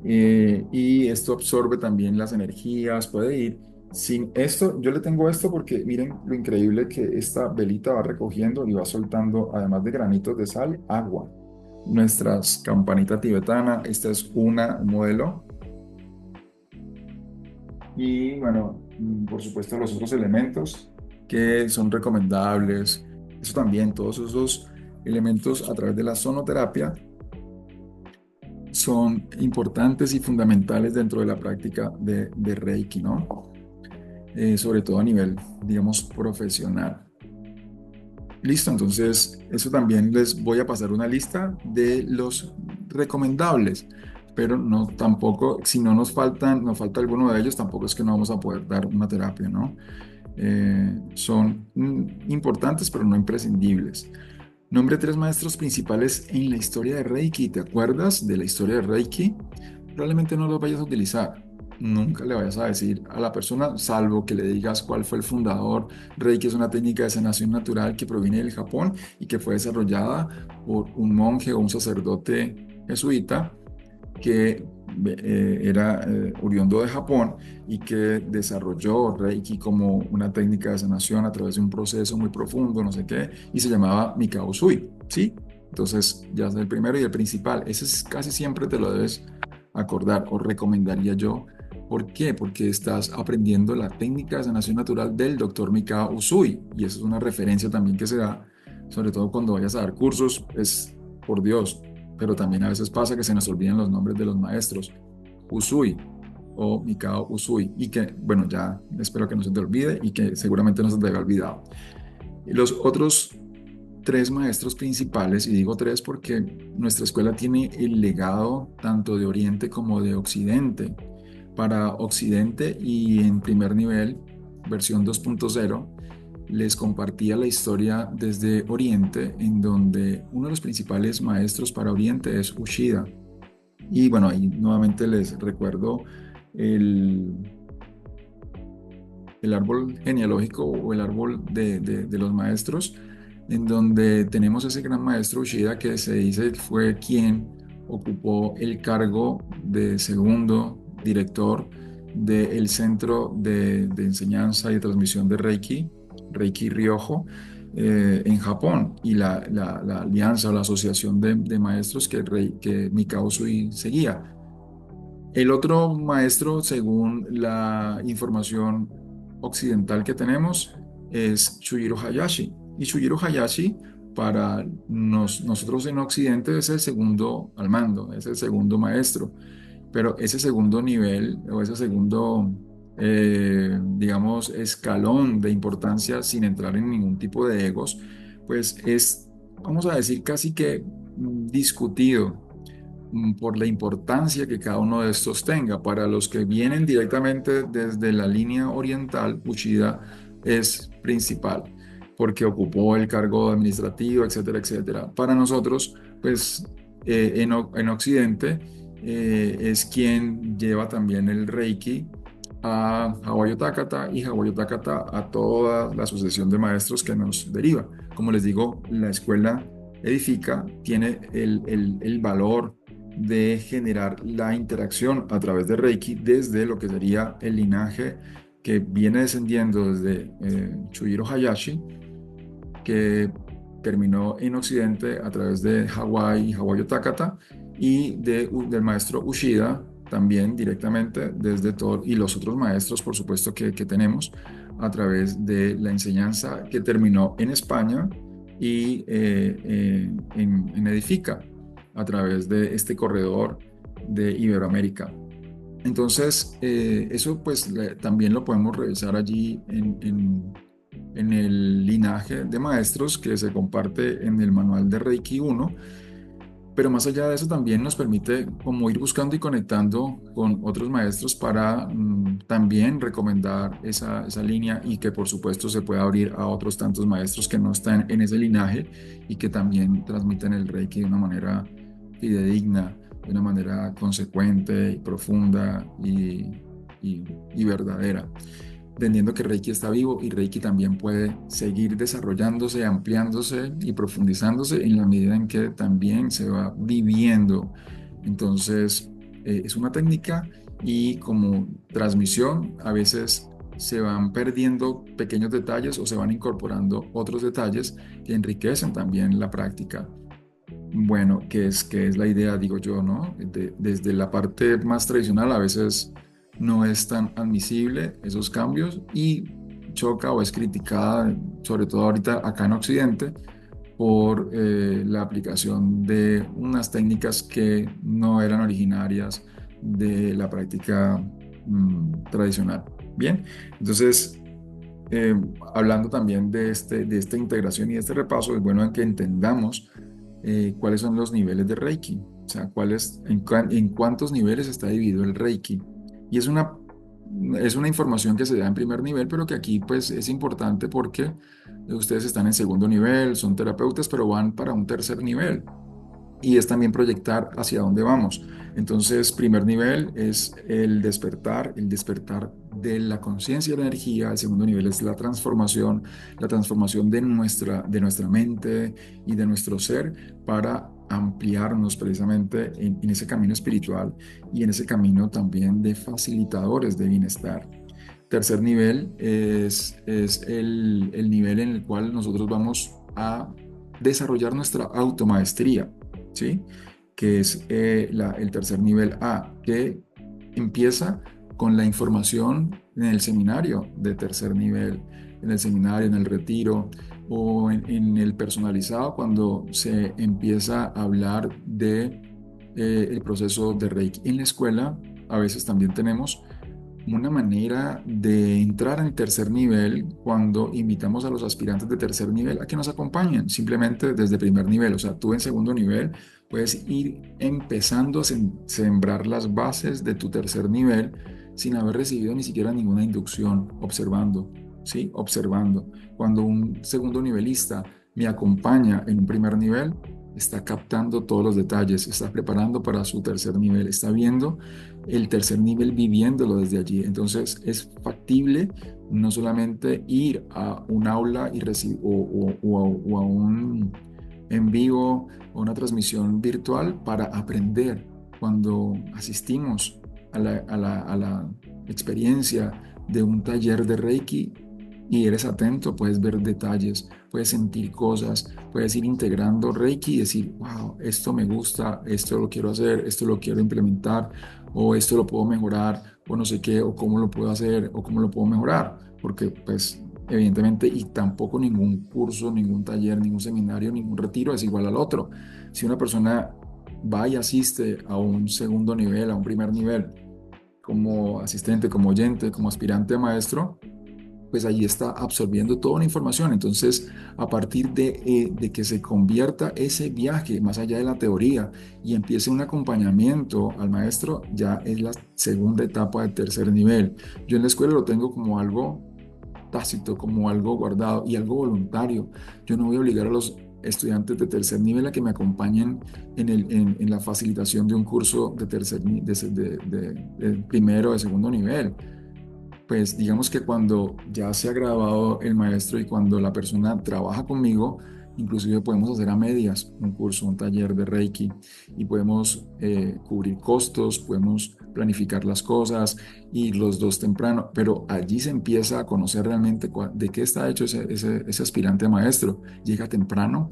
S1: y esto absorbe también las energías, puede ir. Sin esto, yo le tengo esto porque miren lo increíble que esta velita va recogiendo y va soltando, además de granitos de sal, agua. Nuestras campanita tibetana, esta es un modelo. Y bueno, por supuesto los otros elementos que son recomendables. Eso también, todos esos elementos a través de la sonoterapia son importantes y fundamentales dentro de la práctica de Reiki, ¿no? Sobre todo a nivel, digamos, profesional. Listo, entonces eso también les voy a pasar una lista de los recomendables, pero no tampoco, si no nos falta alguno de ellos, tampoco es que no vamos a poder dar una terapia, ¿no? Son importantes, pero no imprescindibles. Nombre tres maestros principales en la historia de Reiki. ¿Te acuerdas de la historia de Reiki? Probablemente no los vayas a utilizar. Nunca le vayas a decir a la persona, salvo que le digas cuál fue el fundador. Reiki es una técnica de sanación natural que proviene del Japón y que fue desarrollada por un monje o un sacerdote jesuita que era oriundo de Japón y que desarrolló Reiki como una técnica de sanación a través de un proceso muy profundo, no sé qué, y se llamaba Mikao Usui, ¿sí? Entonces, ya es el primero y el principal. Ese es, casi siempre te lo debes acordar o recomendaría yo. ¿Por qué? Porque estás aprendiendo la técnica de sanación natural del doctor Mikao Usui y esa es una referencia también que se da, sobre todo cuando vayas a dar cursos, es por Dios, pero también a veces pasa que se nos olvidan los nombres de los maestros. Usui o Mikao Usui, y que, bueno, ya espero que no se te olvide y que seguramente no se te haya olvidado. Y los otros tres maestros principales, y digo tres porque nuestra escuela tiene el legado tanto de Oriente como de Occidente. Para Occidente y en primer nivel, versión 2.0, les compartía la historia desde Oriente, en donde uno de los principales maestros para Oriente es Ushida. Y bueno, ahí nuevamente les recuerdo el, el árbol genealógico o el árbol de los maestros, en donde tenemos ese gran maestro Ushida que se dice fue quien ocupó el cargo de segundo director del Centro de Enseñanza y Transmisión de Reiki, Reiki Ryojo, en Japón, y la alianza o la asociación de maestros que Mikao Usui seguía. El otro maestro, según la información occidental que tenemos, es Shujiro Hayashi. Y Shujiro Hayashi, para nosotros en Occidente, es el segundo al mando, es el segundo maestro. Pero ese segundo nivel o ese segundo, digamos, escalón de importancia, sin entrar en ningún tipo de egos, pues es, vamos a decir, casi que discutido por la importancia que cada uno de estos tenga. Para los que vienen directamente desde la línea oriental, Uchida es principal porque ocupó el cargo administrativo, etcétera, etcétera. Para nosotros, pues en Occidente es quien lleva también el Reiki a Hawayo Takata y Hawayo Takata a toda la asociación de maestros que nos deriva. Como les digo, la escuela edifica, tiene el valor de generar la interacción a través de Reiki desde lo que sería el linaje que viene descendiendo desde Chujiro Hayashi, que terminó en Occidente a través de Hawái y Hawayo Takata y del maestro Ushida también directamente desde todo, y los otros maestros, por supuesto, que tenemos a través de la enseñanza que terminó en España y en Edifica a través de este corredor de Iberoamérica. Entonces, eso pues también lo podemos revisar allí en el linaje de maestros que se comparte en el manual de Reiki 1, pero más allá de eso también nos permite como ir buscando y conectando con otros maestros para también recomendar esa línea y que por supuesto se pueda abrir a otros tantos maestros que no están en ese linaje y que también transmiten el Reiki de una manera fidedigna, de una manera consecuente y profunda y verdadera, entendiendo que Reiki está vivo y Reiki también puede seguir desarrollándose, ampliándose y profundizándose en la medida en que también se va viviendo. Entonces, es una técnica y como transmisión a veces se van perdiendo pequeños detalles o se van incorporando otros detalles que enriquecen también la práctica. Bueno, que es la idea, digo yo, ¿no? Desde la parte más tradicional a veces no es tan admisible esos cambios y choca o es criticada, sobre todo ahorita acá en Occidente, por la aplicación de unas técnicas que no eran originarias de la práctica tradicional. Bien, entonces, eh, hablando también de esta integración y de este repaso, es bueno que entendamos cuáles son los niveles de Reiki, o sea, en cuántos niveles está dividido el Reiki. Y es una información que se da en primer nivel, pero que aquí pues es importante porque ustedes están en segundo nivel, son terapeutas, pero van para un tercer nivel y es también proyectar hacia dónde vamos. Entonces, primer nivel es el despertar de la conciencia y la energía. El segundo nivel es la transformación de nuestra mente y de nuestro ser para ampliarnos precisamente en ese camino espiritual y en ese camino también de facilitadores de bienestar. Tercer nivel es el nivel en el cual nosotros vamos a desarrollar nuestra automaestría, ¿sí? Que es el tercer nivel A, que empieza con la información en el seminario de tercer nivel, en el seminario, en el retiro o en el personalizado, cuando se empieza a hablar de el proceso de Reiki. En la escuela a veces también tenemos una manera de entrar en tercer nivel cuando invitamos a los aspirantes de tercer nivel a que nos acompañen, simplemente desde primer nivel. O sea, tú en segundo nivel puedes ir empezando a sembrar las bases de tu tercer nivel sin haber recibido ni siquiera ninguna inducción, observando, ¿sí? Observando. Cuando un segundo nivelista me acompaña en un primer nivel, está captando todos los detalles, está preparando para su tercer nivel, está viendo el tercer nivel viviéndolo desde allí. Entonces es factible no solamente ir a un aula y recibir o a un en vivo o una transmisión virtual para aprender. Cuando asistimos a la experiencia de un taller de Reiki y eres atento, puedes ver detalles, puedes sentir cosas, puedes ir integrando Reiki y decir, wow, esto me gusta, esto lo quiero hacer, esto lo quiero implementar, o esto lo puedo mejorar, o no sé qué, o cómo lo puedo hacer, o cómo lo puedo mejorar, porque pues evidentemente y tampoco ningún curso, ningún taller, ningún seminario, ningún retiro es igual al otro. Si una persona va y asiste a un segundo nivel, a un primer nivel, como asistente, como oyente, como aspirante a maestro, pues allí está absorbiendo toda una información. Entonces, a partir de que se convierta ese viaje más allá de la teoría y empiece un acompañamiento al maestro, ya es la segunda etapa del tercer nivel. Yo en la escuela lo tengo como algo tácito, como algo guardado y algo voluntario. Yo no voy a obligar a los estudiantes de tercer nivel a que me acompañen en la facilitación de un curso de de primero o de segundo nivel. Pues digamos que cuando ya se ha graduado el maestro y cuando la persona trabaja conmigo, Inclusive podemos hacer a medias un curso, un taller de Reiki y podemos cubrir costos, podemos planificar las cosas y los dos temprano, pero allí se empieza a conocer realmente de qué está hecho ese aspirante a maestro. Llega temprano,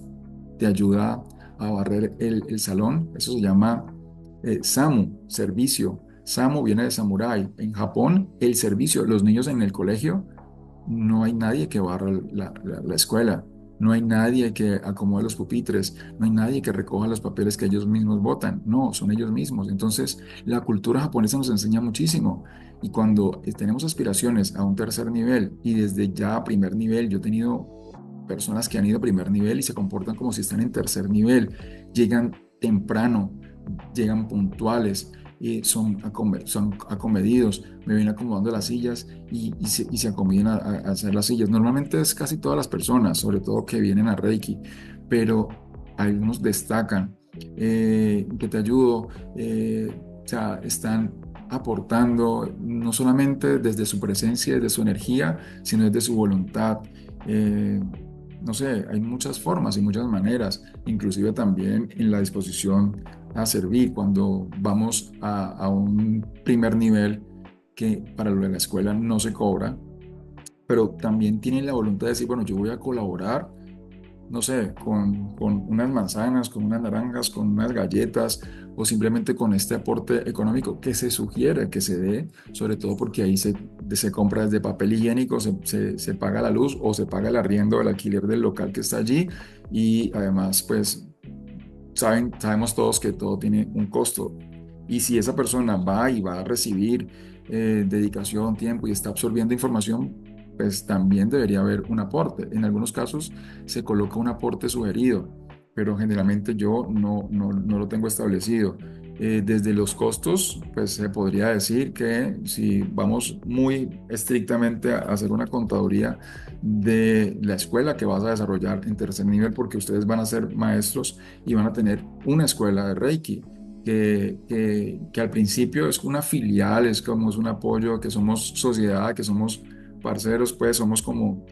S1: te ayuda a barrer el salón, eso se llama SAMU, servicio. SAMU viene de samurái. En Japón, el servicio, los niños en el colegio, no hay nadie que barra la escuela, no hay nadie que acomode los pupitres, no hay nadie que recoja los papeles que ellos mismos botan, no, son ellos mismos. Entonces, la cultura japonesa nos enseña muchísimo. Y cuando tenemos aspiraciones a un tercer nivel y desde ya a primer nivel, yo he tenido personas que han ido a primer nivel y se comportan como si están en tercer nivel, llegan temprano, llegan puntuales, son acomedidos, me vienen acomodando las sillas y se acomodan a hacer las sillas. Normalmente es casi todas las personas, sobre todo que vienen a Reiki, pero algunos destacan, que te ayudo, o sea, están aportando no solamente desde su presencia, desde su energía, sino desde su voluntad. Eh, no sé, hay muchas formas y muchas maneras, inclusive también en la disposición a servir cuando vamos a un primer nivel que para lo de la escuela no se cobra, pero también tienen la voluntad de decir, bueno, yo voy a colaborar, no sé, con unas manzanas, con unas naranjas, con unas galletas o simplemente con este aporte económico que se sugiere que se dé, sobre todo porque ahí se compra desde papel higiénico, se paga la luz o se paga el arriendo, el alquiler del local que está allí y además pues sabemos todos que todo tiene un costo. Y si esa persona va y va a recibir dedicación, tiempo y está absorbiendo información, pues también debería haber un aporte. En algunos casos se coloca un aporte sugerido, pero generalmente yo no lo tengo establecido. Desde los costos, pues se podría decir que si vamos muy estrictamente a hacer una contaduría de la escuela que vas a desarrollar en tercer nivel, porque ustedes van a ser maestros y van a tener una escuela de Reiki. Que al principio es una filial, es como es un apoyo, que somos sociedad, que somos parceros, pues somos como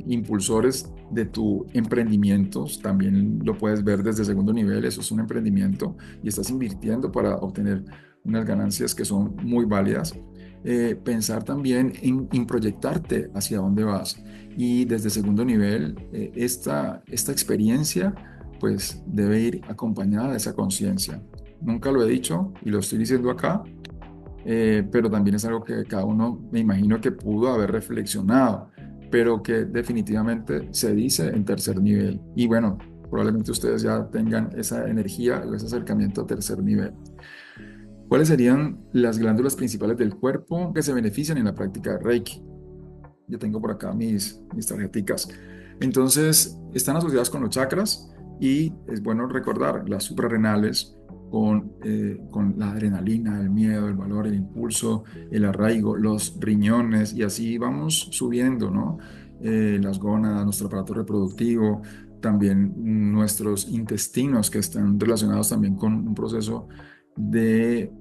S1: impulsores de tu emprendimiento. También lo puedes ver desde segundo nivel, eso es un emprendimiento y estás invirtiendo para obtener unas ganancias que son muy válidas. Pensar también en proyectarte hacia dónde vas y desde segundo nivel, esta experiencia pues debe ir acompañada de esa conciencia. Nunca lo he dicho y lo estoy diciendo acá, pero también es algo que cada uno me imagino que pudo haber reflexionado, pero que definitivamente se dice en tercer nivel. Y bueno, probablemente ustedes ya tengan esa energía o ese acercamiento a tercer nivel. ¿Cuáles serían las glándulas principales del cuerpo que se benefician en la práctica de Reiki? Yo tengo por acá mis tarjeticas. Entonces, están asociadas con los chakras y es bueno recordar las suprarrenales con la adrenalina, el miedo, el valor, el impulso, el arraigo, los riñones y así vamos subiendo, ¿no? Las gónadas, nuestro aparato reproductivo, también nuestros intestinos que están relacionados también con un proceso de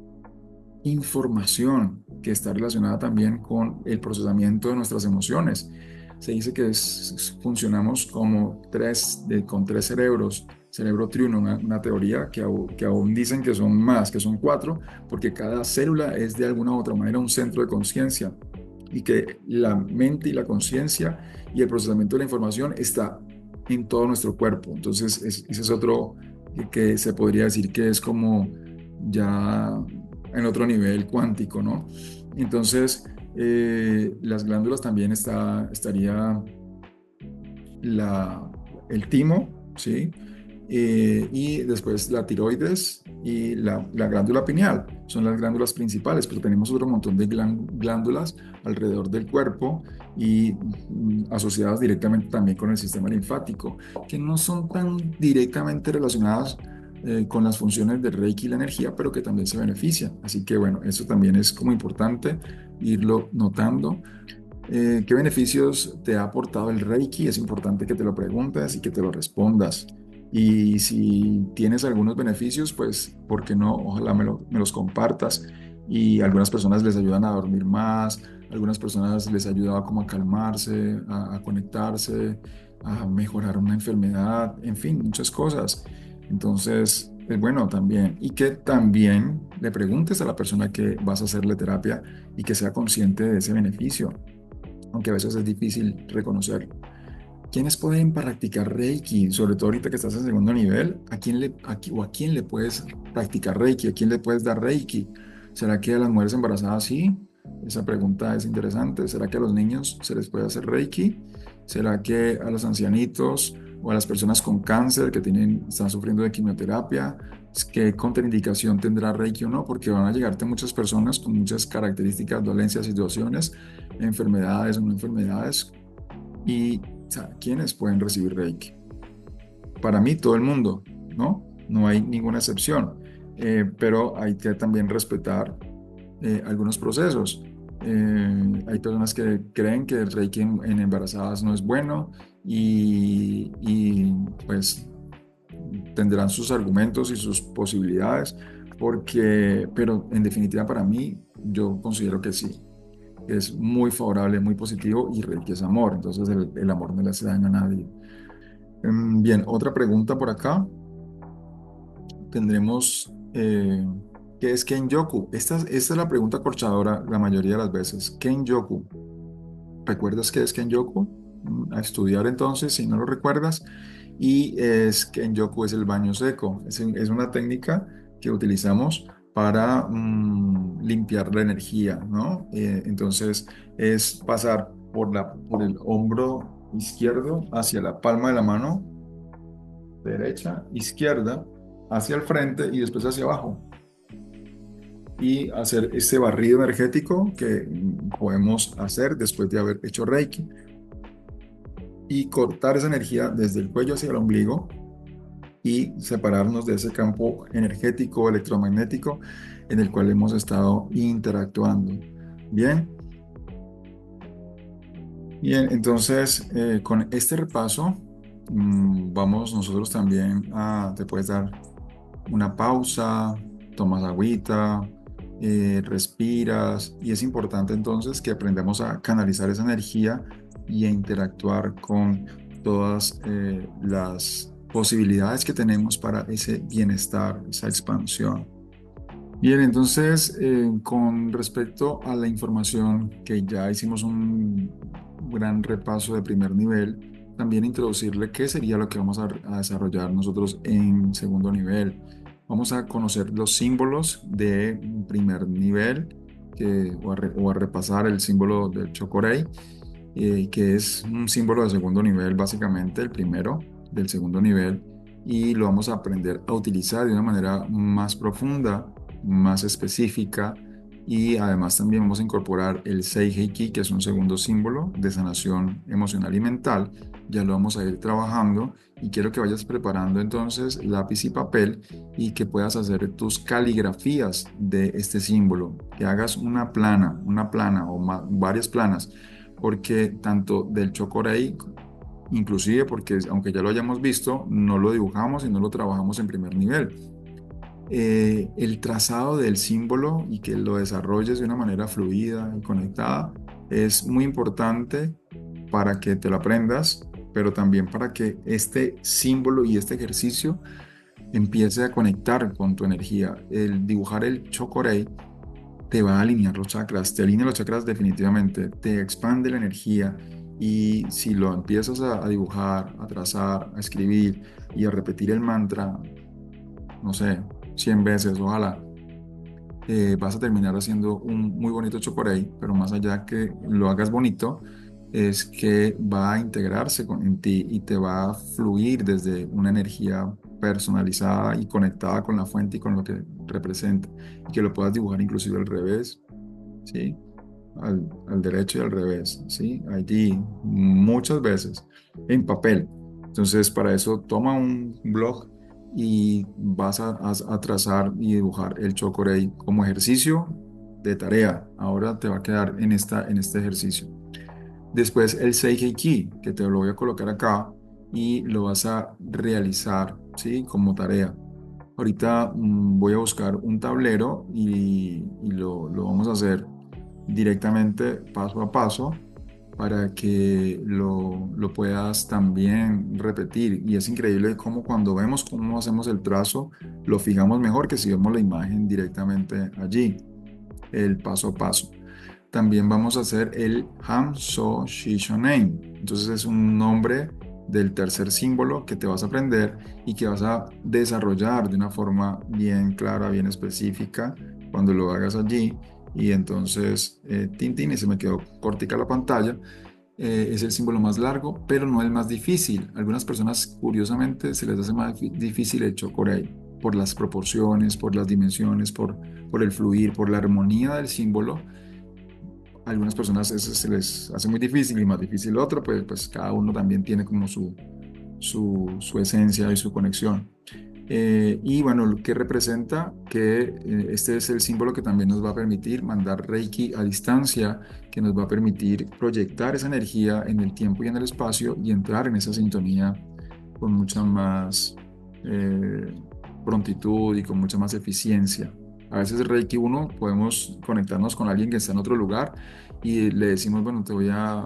S1: información que está relacionada también con el procesamiento de nuestras emociones. Se dice que funcionamos como con tres cerebros, cerebro triuno, una teoría que aún dicen que son más, que son cuatro, porque cada célula es de alguna u otra manera un centro de conciencia y que la mente y la conciencia y el procesamiento de la información está en todo nuestro cuerpo. Entonces, ese es otro que se podría decir que es como ya en otro nivel cuántico, ¿no? Entonces, las glándulas también estaría la, el timo, ¿sí? Y después la tiroides y la glándula pineal. Son las glándulas principales, pero tenemos otro montón de glándulas alrededor del cuerpo y asociadas directamente también con el sistema linfático, que no son tan directamente relacionadas con las funciones del Reiki y la energía, pero que también se benefician. Así que bueno, eso también es como importante irlo notando. ¿Qué beneficios te ha aportado el Reiki? Es importante que te lo preguntes y que te lo respondas. Y si tienes algunos beneficios, pues, ¿por qué no? Ojalá me los compartas. Y algunas personas les ayudan a dormir más, Algunas personas les ayudaba como a calmarse, a conectarse, a mejorar una enfermedad, en fin, muchas cosas. Entonces, es bueno también. Y que también le preguntes a la persona que vas a hacerle terapia y que sea consciente de ese beneficio, aunque a veces es difícil reconocerlo. ¿Quiénes pueden practicar Reiki? Sobre todo ahorita que estás en segundo nivel, o a quién le puedes practicar Reiki? ¿A quién le puedes dar Reiki? ¿Será que a las mujeres embarazadas sí? Esa pregunta es interesante. ¿Será que a los niños se les puede hacer Reiki? ¿Será que a los ancianitos o a las personas con cáncer que están sufriendo de quimioterapia, qué contraindicación tendrá Reiki o no? Porque van a llegarte muchas personas con muchas características, dolencias, situaciones, enfermedades o no enfermedades y, o sea, ¿quiénes pueden recibir Reiki? Para mí, todo el mundo, ¿no? No hay ninguna excepción. Pero hay que también respetar algunos procesos. Hay personas que creen que el Reiki en embarazadas no es bueno y pues tendrán sus argumentos y sus posibilidades, pero en definitiva para mí, yo considero que sí, es muy favorable, muy positivo y Reiki es amor, entonces el amor no le hace daño a nadie. Bien, otra pregunta por acá. Tendremos, ¿qué es Kenjoku? Esta es la pregunta corchadora la mayoría de las veces. Kenjoku, ¿recuerdas qué es Kenjoku? A estudiar entonces, si no lo recuerdas. Y Kenjoku es el baño seco. Es una técnica que utilizamos para limpiar la energía, ¿no? Entonces es pasar por el hombro izquierdo hacia la palma de la mano derecha, izquierda, hacia el frente y después hacia abajo. Y hacer este barrido energético que podemos hacer después de haber hecho Reiki y cortar esa energía desde el cuello hacia el ombligo y separarnos de ese campo energético, electromagnético en el cual hemos estado interactuando. Bien, bien, entonces con este repaso vamos nosotros también te puedes dar una pausa, tomas agüita, respiras y es importante entonces que aprendamos a canalizar esa energía y a interactuar con todas las posibilidades que tenemos para ese bienestar, esa expansión. Bien, entonces, con respecto a la información que ya hicimos un gran repaso de primer nivel, también introducirle qué sería lo que vamos a desarrollar nosotros en segundo nivel. Vamos a conocer los símbolos de primer nivel o a repasar el símbolo del Chocorey, que es un símbolo de segundo nivel, básicamente el primero del segundo nivel, y lo vamos a aprender a utilizar de una manera más profunda, más específica, y además también vamos a incorporar el Seihei-ki, que es un segundo símbolo de sanación emocional y mental. Ya lo vamos a ir trabajando y quiero que vayas preparando entonces lápiz y papel y que puedas hacer tus caligrafías de este símbolo, que hagas una plana o varias planas porque tanto del Chocorey, inclusive porque aunque ya lo hayamos visto, no lo dibujamos y no lo trabajamos en primer nivel. El trazado del símbolo y que lo desarrolles de una manera fluida y conectada es muy importante para que te lo aprendas, pero también para que este símbolo y este ejercicio empiece a conectar con tu energía. El dibujar el Chocorey te va a alinear los chakras, te alinea los chakras definitivamente, te expande la energía y si lo empiezas a dibujar, a trazar, a escribir y a repetir el mantra, no sé, 100 veces, ojalá, vas a terminar haciendo un muy bonito chocorey, pero más allá que lo hagas bonito, es que va a integrarse en ti y te va a fluir desde una energía personalizada y conectada con la fuente y con lo que representa, y que lo puedas dibujar inclusive al revés, ¿sí? Al derecho y al revés, ¿sí? Allí muchas veces en papel. Entonces, para eso toma un blog y vas a trazar y dibujar el Chocorey como ejercicio de tarea. Ahora te va a quedar en este ejercicio. Después el Seihei-ki, que te lo voy a colocar acá y lo vas a realizar, ¿sí? Como tarea. Ahorita voy a buscar un tablero y lo vamos a hacer. directamente paso a paso para que lo puedas también repetir. Y es increíble cómo cuando vemos cómo hacemos el trazo, lo fijamos mejor que si vemos la imagen directamente allí, el paso a paso. También vamos a hacer el Hamso Shishonen. Entonces es un nombre del tercer símbolo que te vas a aprender y que vas a desarrollar de una forma bien clara, bien específica cuando lo hagas allí. Y entonces, tin, y se me quedó cortica la pantalla. Es el símbolo más largo, pero no el más difícil. Algunas personas, curiosamente, se les hace más difícil el chocorei por las proporciones, por las dimensiones, por el fluir, por la armonía del símbolo. A algunas personas eso se les hace muy difícil y más difícil otro, pues cada uno también tiene como su esencia y su conexión. Y bueno, lo que representa que este es el símbolo que también nos va a permitir mandar Reiki a distancia, que nos va a permitir proyectar esa energía en el tiempo y en el espacio y entrar en esa sintonía con mucha más eh, prontitud y con mucha más eficiencia. A veces Reiki uno podemos conectarnos con alguien que está en otro lugar y le decimos, bueno, te voy a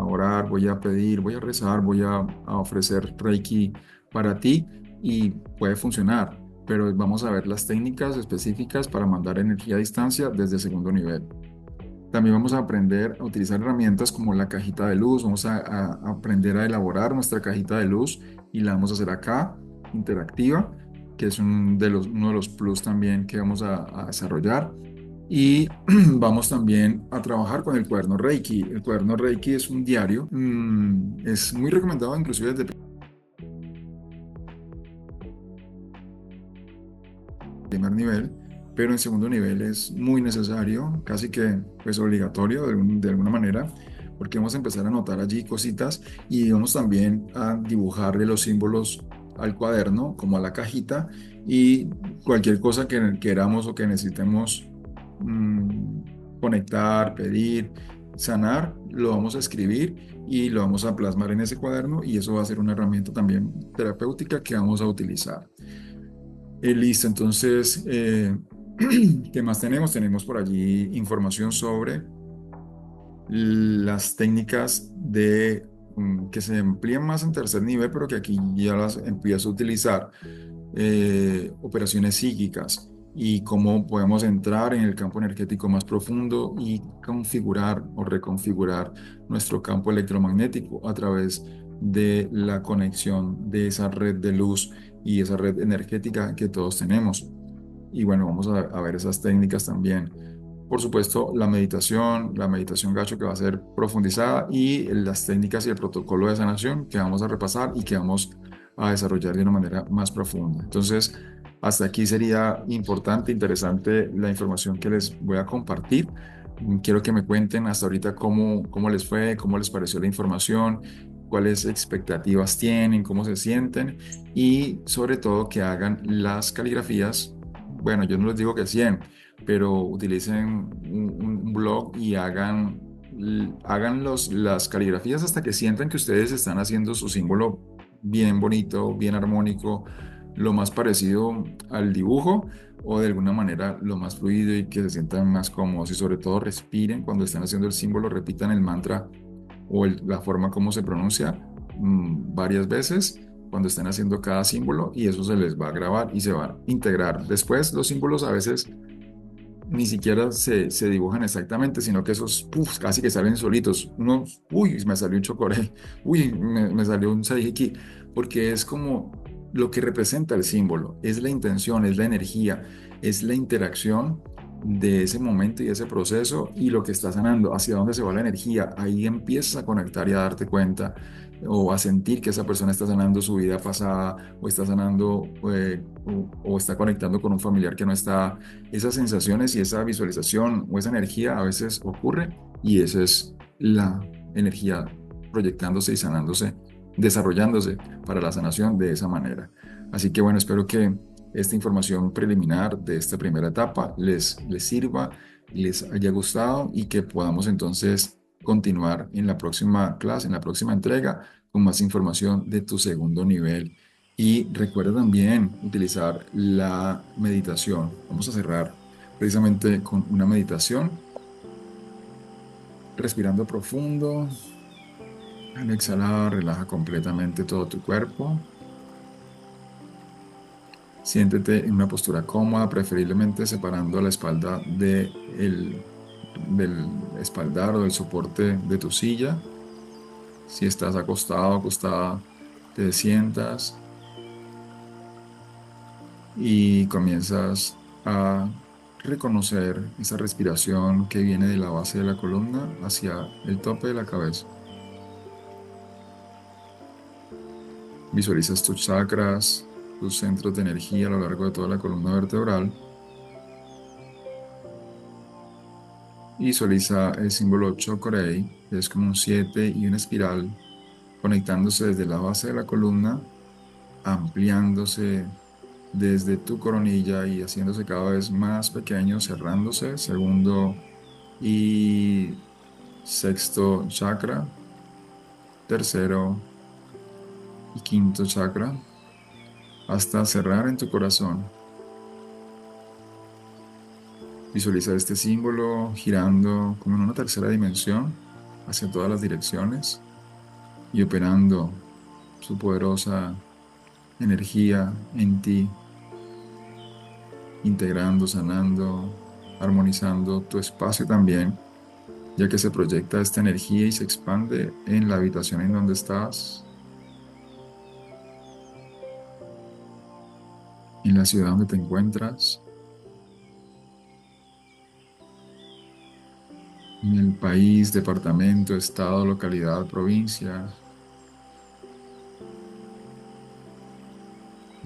S1: orar, voy a pedir, voy a rezar, voy a ofrecer Reiki para ti y puede funcionar, pero vamos a ver las técnicas específicas para mandar energía a distancia desde el segundo nivel. También vamos a aprender a utilizar herramientas como la cajita de luz, vamos a aprender a elaborar nuestra cajita de luz y la vamos a hacer acá, interactiva, que es uno de los plus también que vamos a desarrollar. Y vamos también a trabajar con el cuaderno Reiki. El cuaderno Reiki es un diario, es muy recomendado inclusive desde primer nivel, pero en segundo nivel es muy necesario, casi que pues obligatorio de alguna manera, porque vamos a empezar a anotar allí cositas y vamos también a dibujarle los símbolos al cuaderno, como a la cajita, y cualquier cosa que queramos o que necesitemos conectar, pedir, sanar, lo vamos a escribir y lo vamos a plasmar en ese cuaderno y eso va a ser una herramienta también terapéutica que vamos a utilizar. Listo, entonces, ¿qué más tenemos? Tenemos por allí información sobre las técnicas que se emplean más en tercer nivel, pero que aquí ya las empiezo a utilizar, operaciones psíquicas y cómo podemos entrar en el campo energético más profundo y configurar o reconfigurar nuestro campo electromagnético a través de la conexión de esa red de luz y esa red energética que todos tenemos. Y bueno, vamos a ver esas técnicas también. Por supuesto, la meditación gacho que va a ser profundizada y las técnicas y el protocolo de sanación que vamos a repasar y que vamos a desarrollar de una manera más profunda. Entonces, hasta aquí sería importante, interesante la información que les voy a compartir. Quiero que me cuenten hasta ahorita cómo les fue, cómo les pareció la información, cuáles expectativas tienen, cómo se sienten y sobre todo que hagan las caligrafías. Bueno, yo no les digo que 100, pero utilicen un blog y hagan las caligrafías hasta que sientan que ustedes están haciendo su símbolo bien bonito, bien armónico, lo más parecido al dibujo o de alguna manera lo más fluido y que se sientan más cómodos y sobre todo respiren cuando están haciendo el símbolo, repitan el mantra o la forma como se pronuncia varias veces cuando estén haciendo cada símbolo y eso se les va a grabar y se va a integrar. Después los símbolos a veces ni siquiera se dibujan exactamente, sino que esos casi que salen solitos. Uno, uy, me salió un chocoré, uy, me salió un saihiki, porque es como lo que representa el símbolo, es la intención, es la energía, es la interacción de ese momento y ese proceso y lo que está sanando, hacia dónde se va la energía. Ahí empiezas a conectar y a darte cuenta o a sentir que esa persona está sanando su vida pasada o está sanando o está conectando con un familiar que no está. Esas sensaciones y esa visualización o esa energía a veces ocurre y esa es la energía proyectándose y sanándose, desarrollándose para la sanación de esa manera. Así que bueno, espero que esta información preliminar de esta primera etapa les sirva, les haya gustado y que podamos entonces continuar en la próxima clase, en la próxima entrega, con más información de tu segundo nivel. Y recuerda también utilizar la meditación. Vamos a cerrar precisamente con una meditación Respirando profundo. Al exhalar, relaja completamente todo tu cuerpo. Siéntete en una postura cómoda, preferiblemente separando la espalda del espaldar o del soporte de tu silla. Si estás acostado o acostada, te sientas y comienzas a reconocer esa respiración que viene de la base de la columna hacia el tope de la cabeza. Visualizas tus chakras, tus centros de energía a lo largo de toda la columna vertebral. Y visualiza el símbolo Chocorei, que es como un 7 y una espiral, conectándose desde la base de la columna, ampliándose desde tu coronilla y haciéndose cada vez más pequeño, cerrándose, segundo y sexto chakra, tercero y quinto chakra, hasta cerrar en tu corazón. Visualiza este símbolo girando como en una tercera dimensión hacia todas las direcciones y operando su poderosa energía en ti, integrando, sanando, armonizando tu espacio también, ya que se proyecta esta energía y se expande en la habitación en donde estás, en la ciudad donde te encuentras, en el país, departamento, estado, localidad, provincia,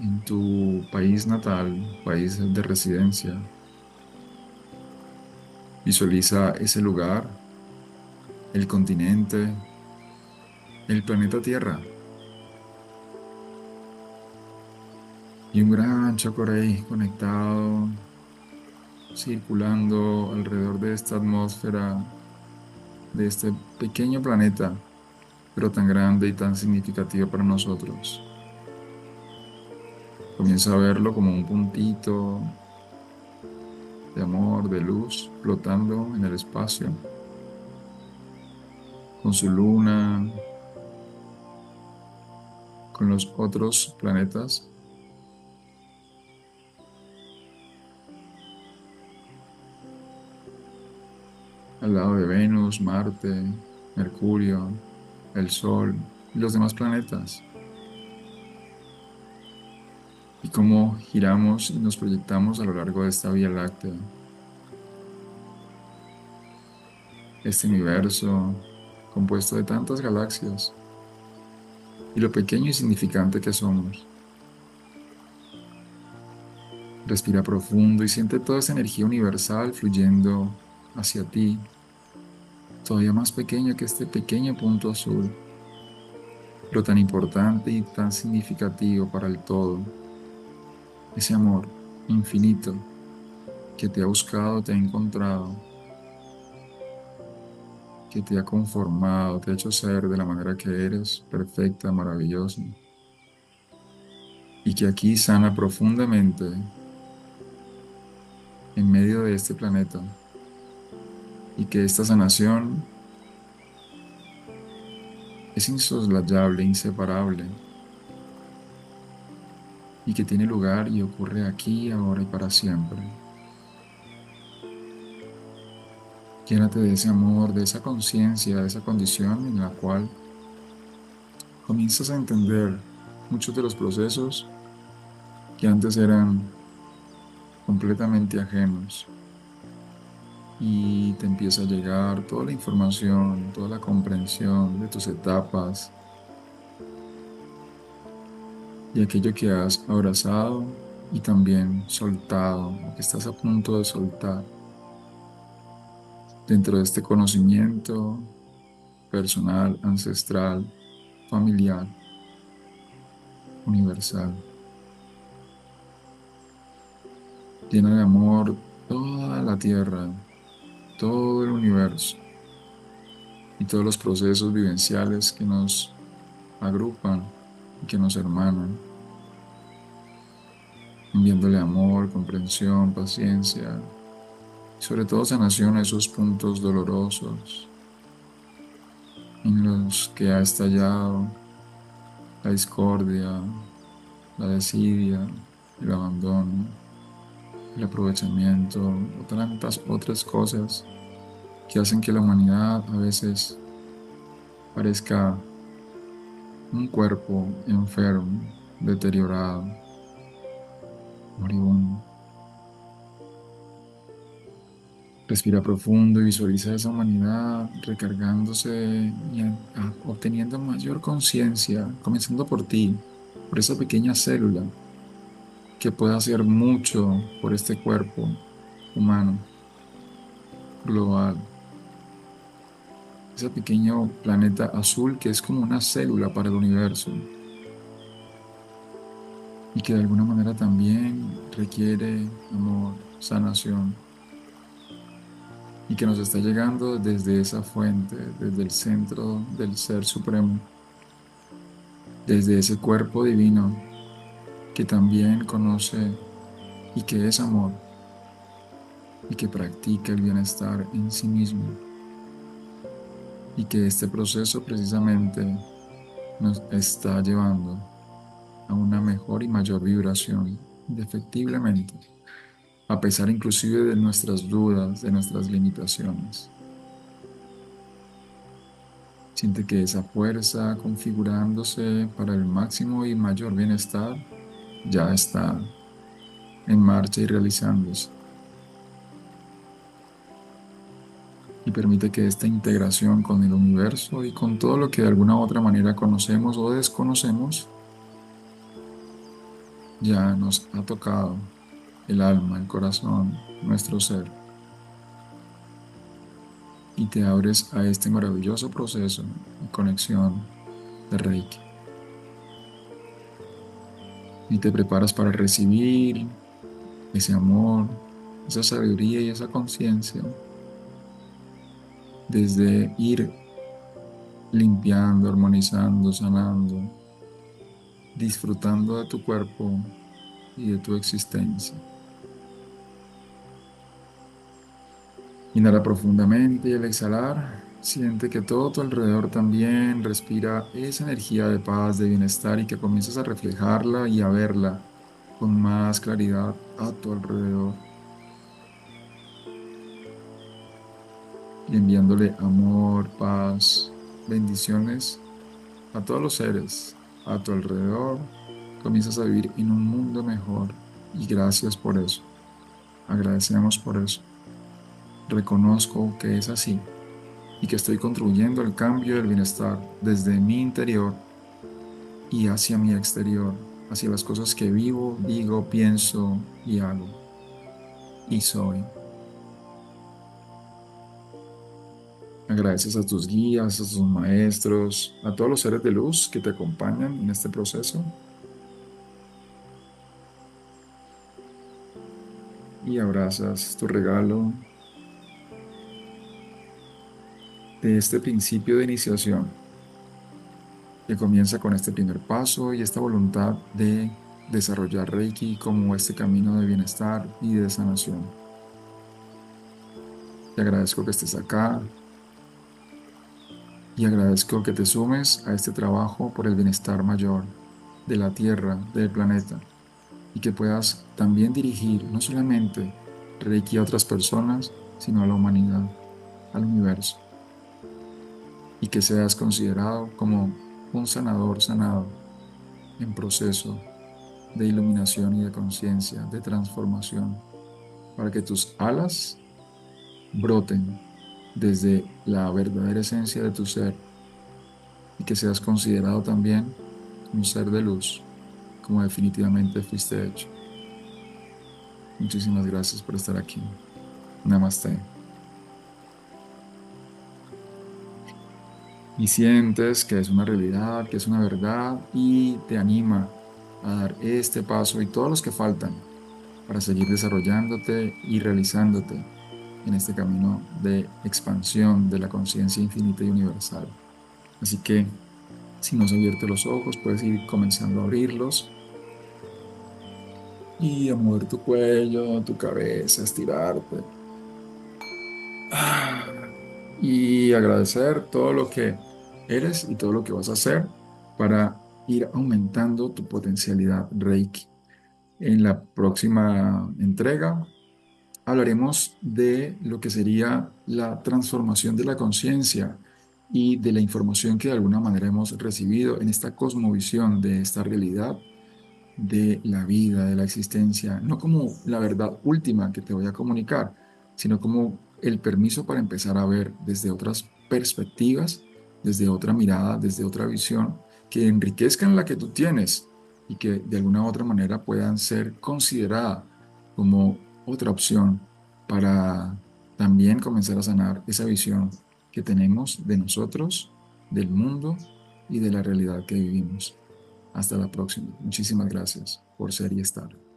S1: en tu país natal, país de residencia. Visualiza ese lugar, el continente, el planeta Tierra y un gran Chocorey conectado, circulando alrededor de esta atmósfera, de este pequeño planeta, pero tan grande y tan significativo para nosotros. Comienza a verlo como un puntito de amor, de luz, flotando en el espacio, con su luna, con los otros planetas, al lado de Venus, Marte, Mercurio, el Sol y los demás planetas. Y cómo giramos y nos proyectamos a lo largo de esta Vía Láctea, este universo compuesto de tantas galaxias y lo pequeño y significante que somos. Respira profundo y siente toda esa energía universal fluyendo hacia ti, todavía más pequeño que este pequeño punto azul, pero tan importante y tan significativo para el todo. Ese amor infinito que te ha buscado, te ha encontrado, que te ha conformado, te ha hecho ser de la manera que eres, perfecta, maravillosa, y que aquí sana profundamente en medio de este planeta, y que esta sanación es insoslayable, inseparable, y que tiene lugar y ocurre aquí, ahora y para siempre. Llénate de ese amor, de esa conciencia, de esa condición en la cual comienzas a entender muchos de los procesos que antes eran completamente ajenos y te empieza a llegar toda la información, toda la comprensión de tus etapas y aquello que has abrazado y también soltado, o que estás a punto de soltar dentro de este conocimiento personal, ancestral, familiar, universal. Llena de amor toda la tierra, todo el universo y todos los procesos vivenciales que nos agrupan y que nos hermanan, enviándole amor, comprensión, paciencia y sobre todo sanación a esos puntos dolorosos, en los que ha estallado la discordia, la desidia, el abandono, el aprovechamiento o tantas otras cosas que hacen que la humanidad a veces parezca un cuerpo enfermo, deteriorado, moribundo. Respira profundo y visualiza esa humanidad recargándose y obteniendo mayor conciencia, comenzando por ti, por esa pequeña célula que puede hacer mucho por este cuerpo humano global, ese pequeño planeta azul que es como una célula para el universo y que de alguna manera también requiere amor, sanación y que nos está llegando desde esa fuente, desde el centro del Ser Supremo, desde ese cuerpo divino que también conoce y que es amor y que practica el bienestar en sí mismo y que este proceso precisamente nos está llevando a una mejor y mayor vibración, indefectiblemente, a pesar inclusive de nuestras dudas, de nuestras limitaciones. Siente que esa fuerza configurándose para el máximo y mayor bienestar ya está en marcha y realizándose. Y permite que esta integración con el universo y con todo lo que de alguna u otra manera conocemos o desconocemos ya nos ha tocado el alma, el corazón, nuestro ser. Y te abres a este maravilloso proceso de conexión de Reiki. Y te preparas para recibir ese amor, esa sabiduría y esa conciencia desde ir limpiando, armonizando, sanando, disfrutando de tu cuerpo y de tu existencia. Inhala profundamente y al exhalar, siente que todo tu alrededor también respira esa energía de paz, de bienestar y que comienzas a reflejarla y a verla con más claridad a tu alrededor, y enviándole amor, paz, bendiciones a todos los seres a tu alrededor. Comienzas a vivir en un mundo mejor y gracias por eso. Agradecemos por eso. Reconozco que es así y que estoy contribuyendo al cambio del bienestar desde mi interior y hacia mi exterior, hacia las cosas que vivo, digo, pienso y hago y soy. Agradeces a tus guías, a tus maestros, a todos los seres de luz que te acompañan en este proceso y abrazas tu regalo de este principio de iniciación que comienza con este primer paso y esta voluntad de desarrollar Reiki como este camino de bienestar y de sanación. Te agradezco que estés acá y agradezco que te sumes a este trabajo por el bienestar mayor de la Tierra, del planeta, y que puedas también dirigir no solamente Reiki a otras personas, sino a la humanidad, al universo, y que seas considerado como un sanador sanado en proceso de iluminación y de conciencia, de transformación, para que tus alas broten desde la verdadera esencia de tu ser y que seas considerado también un ser de luz, como definitivamente fuiste hecho. Muchísimas gracias por estar aquí. Namaste. Y sientes que es una realidad, que es una verdad y te anima a dar este paso y todos los que faltan para seguir desarrollándote y realizándote en este camino de expansión de la conciencia infinita y universal. Así que si no has abierto los ojos, puedes ir comenzando a abrirlos y a mover tu cuello, tu cabeza, estirarte. Ah, y agradecer todo lo que eres y todo lo que vas a hacer para ir aumentando tu potencialidad Reiki. En la próxima entrega hablaremos de lo que sería la transformación de la conciencia y de la información que de alguna manera hemos recibido en esta cosmovisión de esta realidad de la vida, de la existencia, no como la verdad última que te voy a comunicar, sino como el permiso para empezar a ver desde otras perspectivas, desde otra mirada, desde otra visión, que enriquezcan la que tú tienes y que de alguna u otra manera puedan ser consideradas como otra opción para también comenzar a sanar esa visión que tenemos de nosotros, del mundo y de la realidad que vivimos. Hasta la próxima. Muchísimas gracias por ser y estar.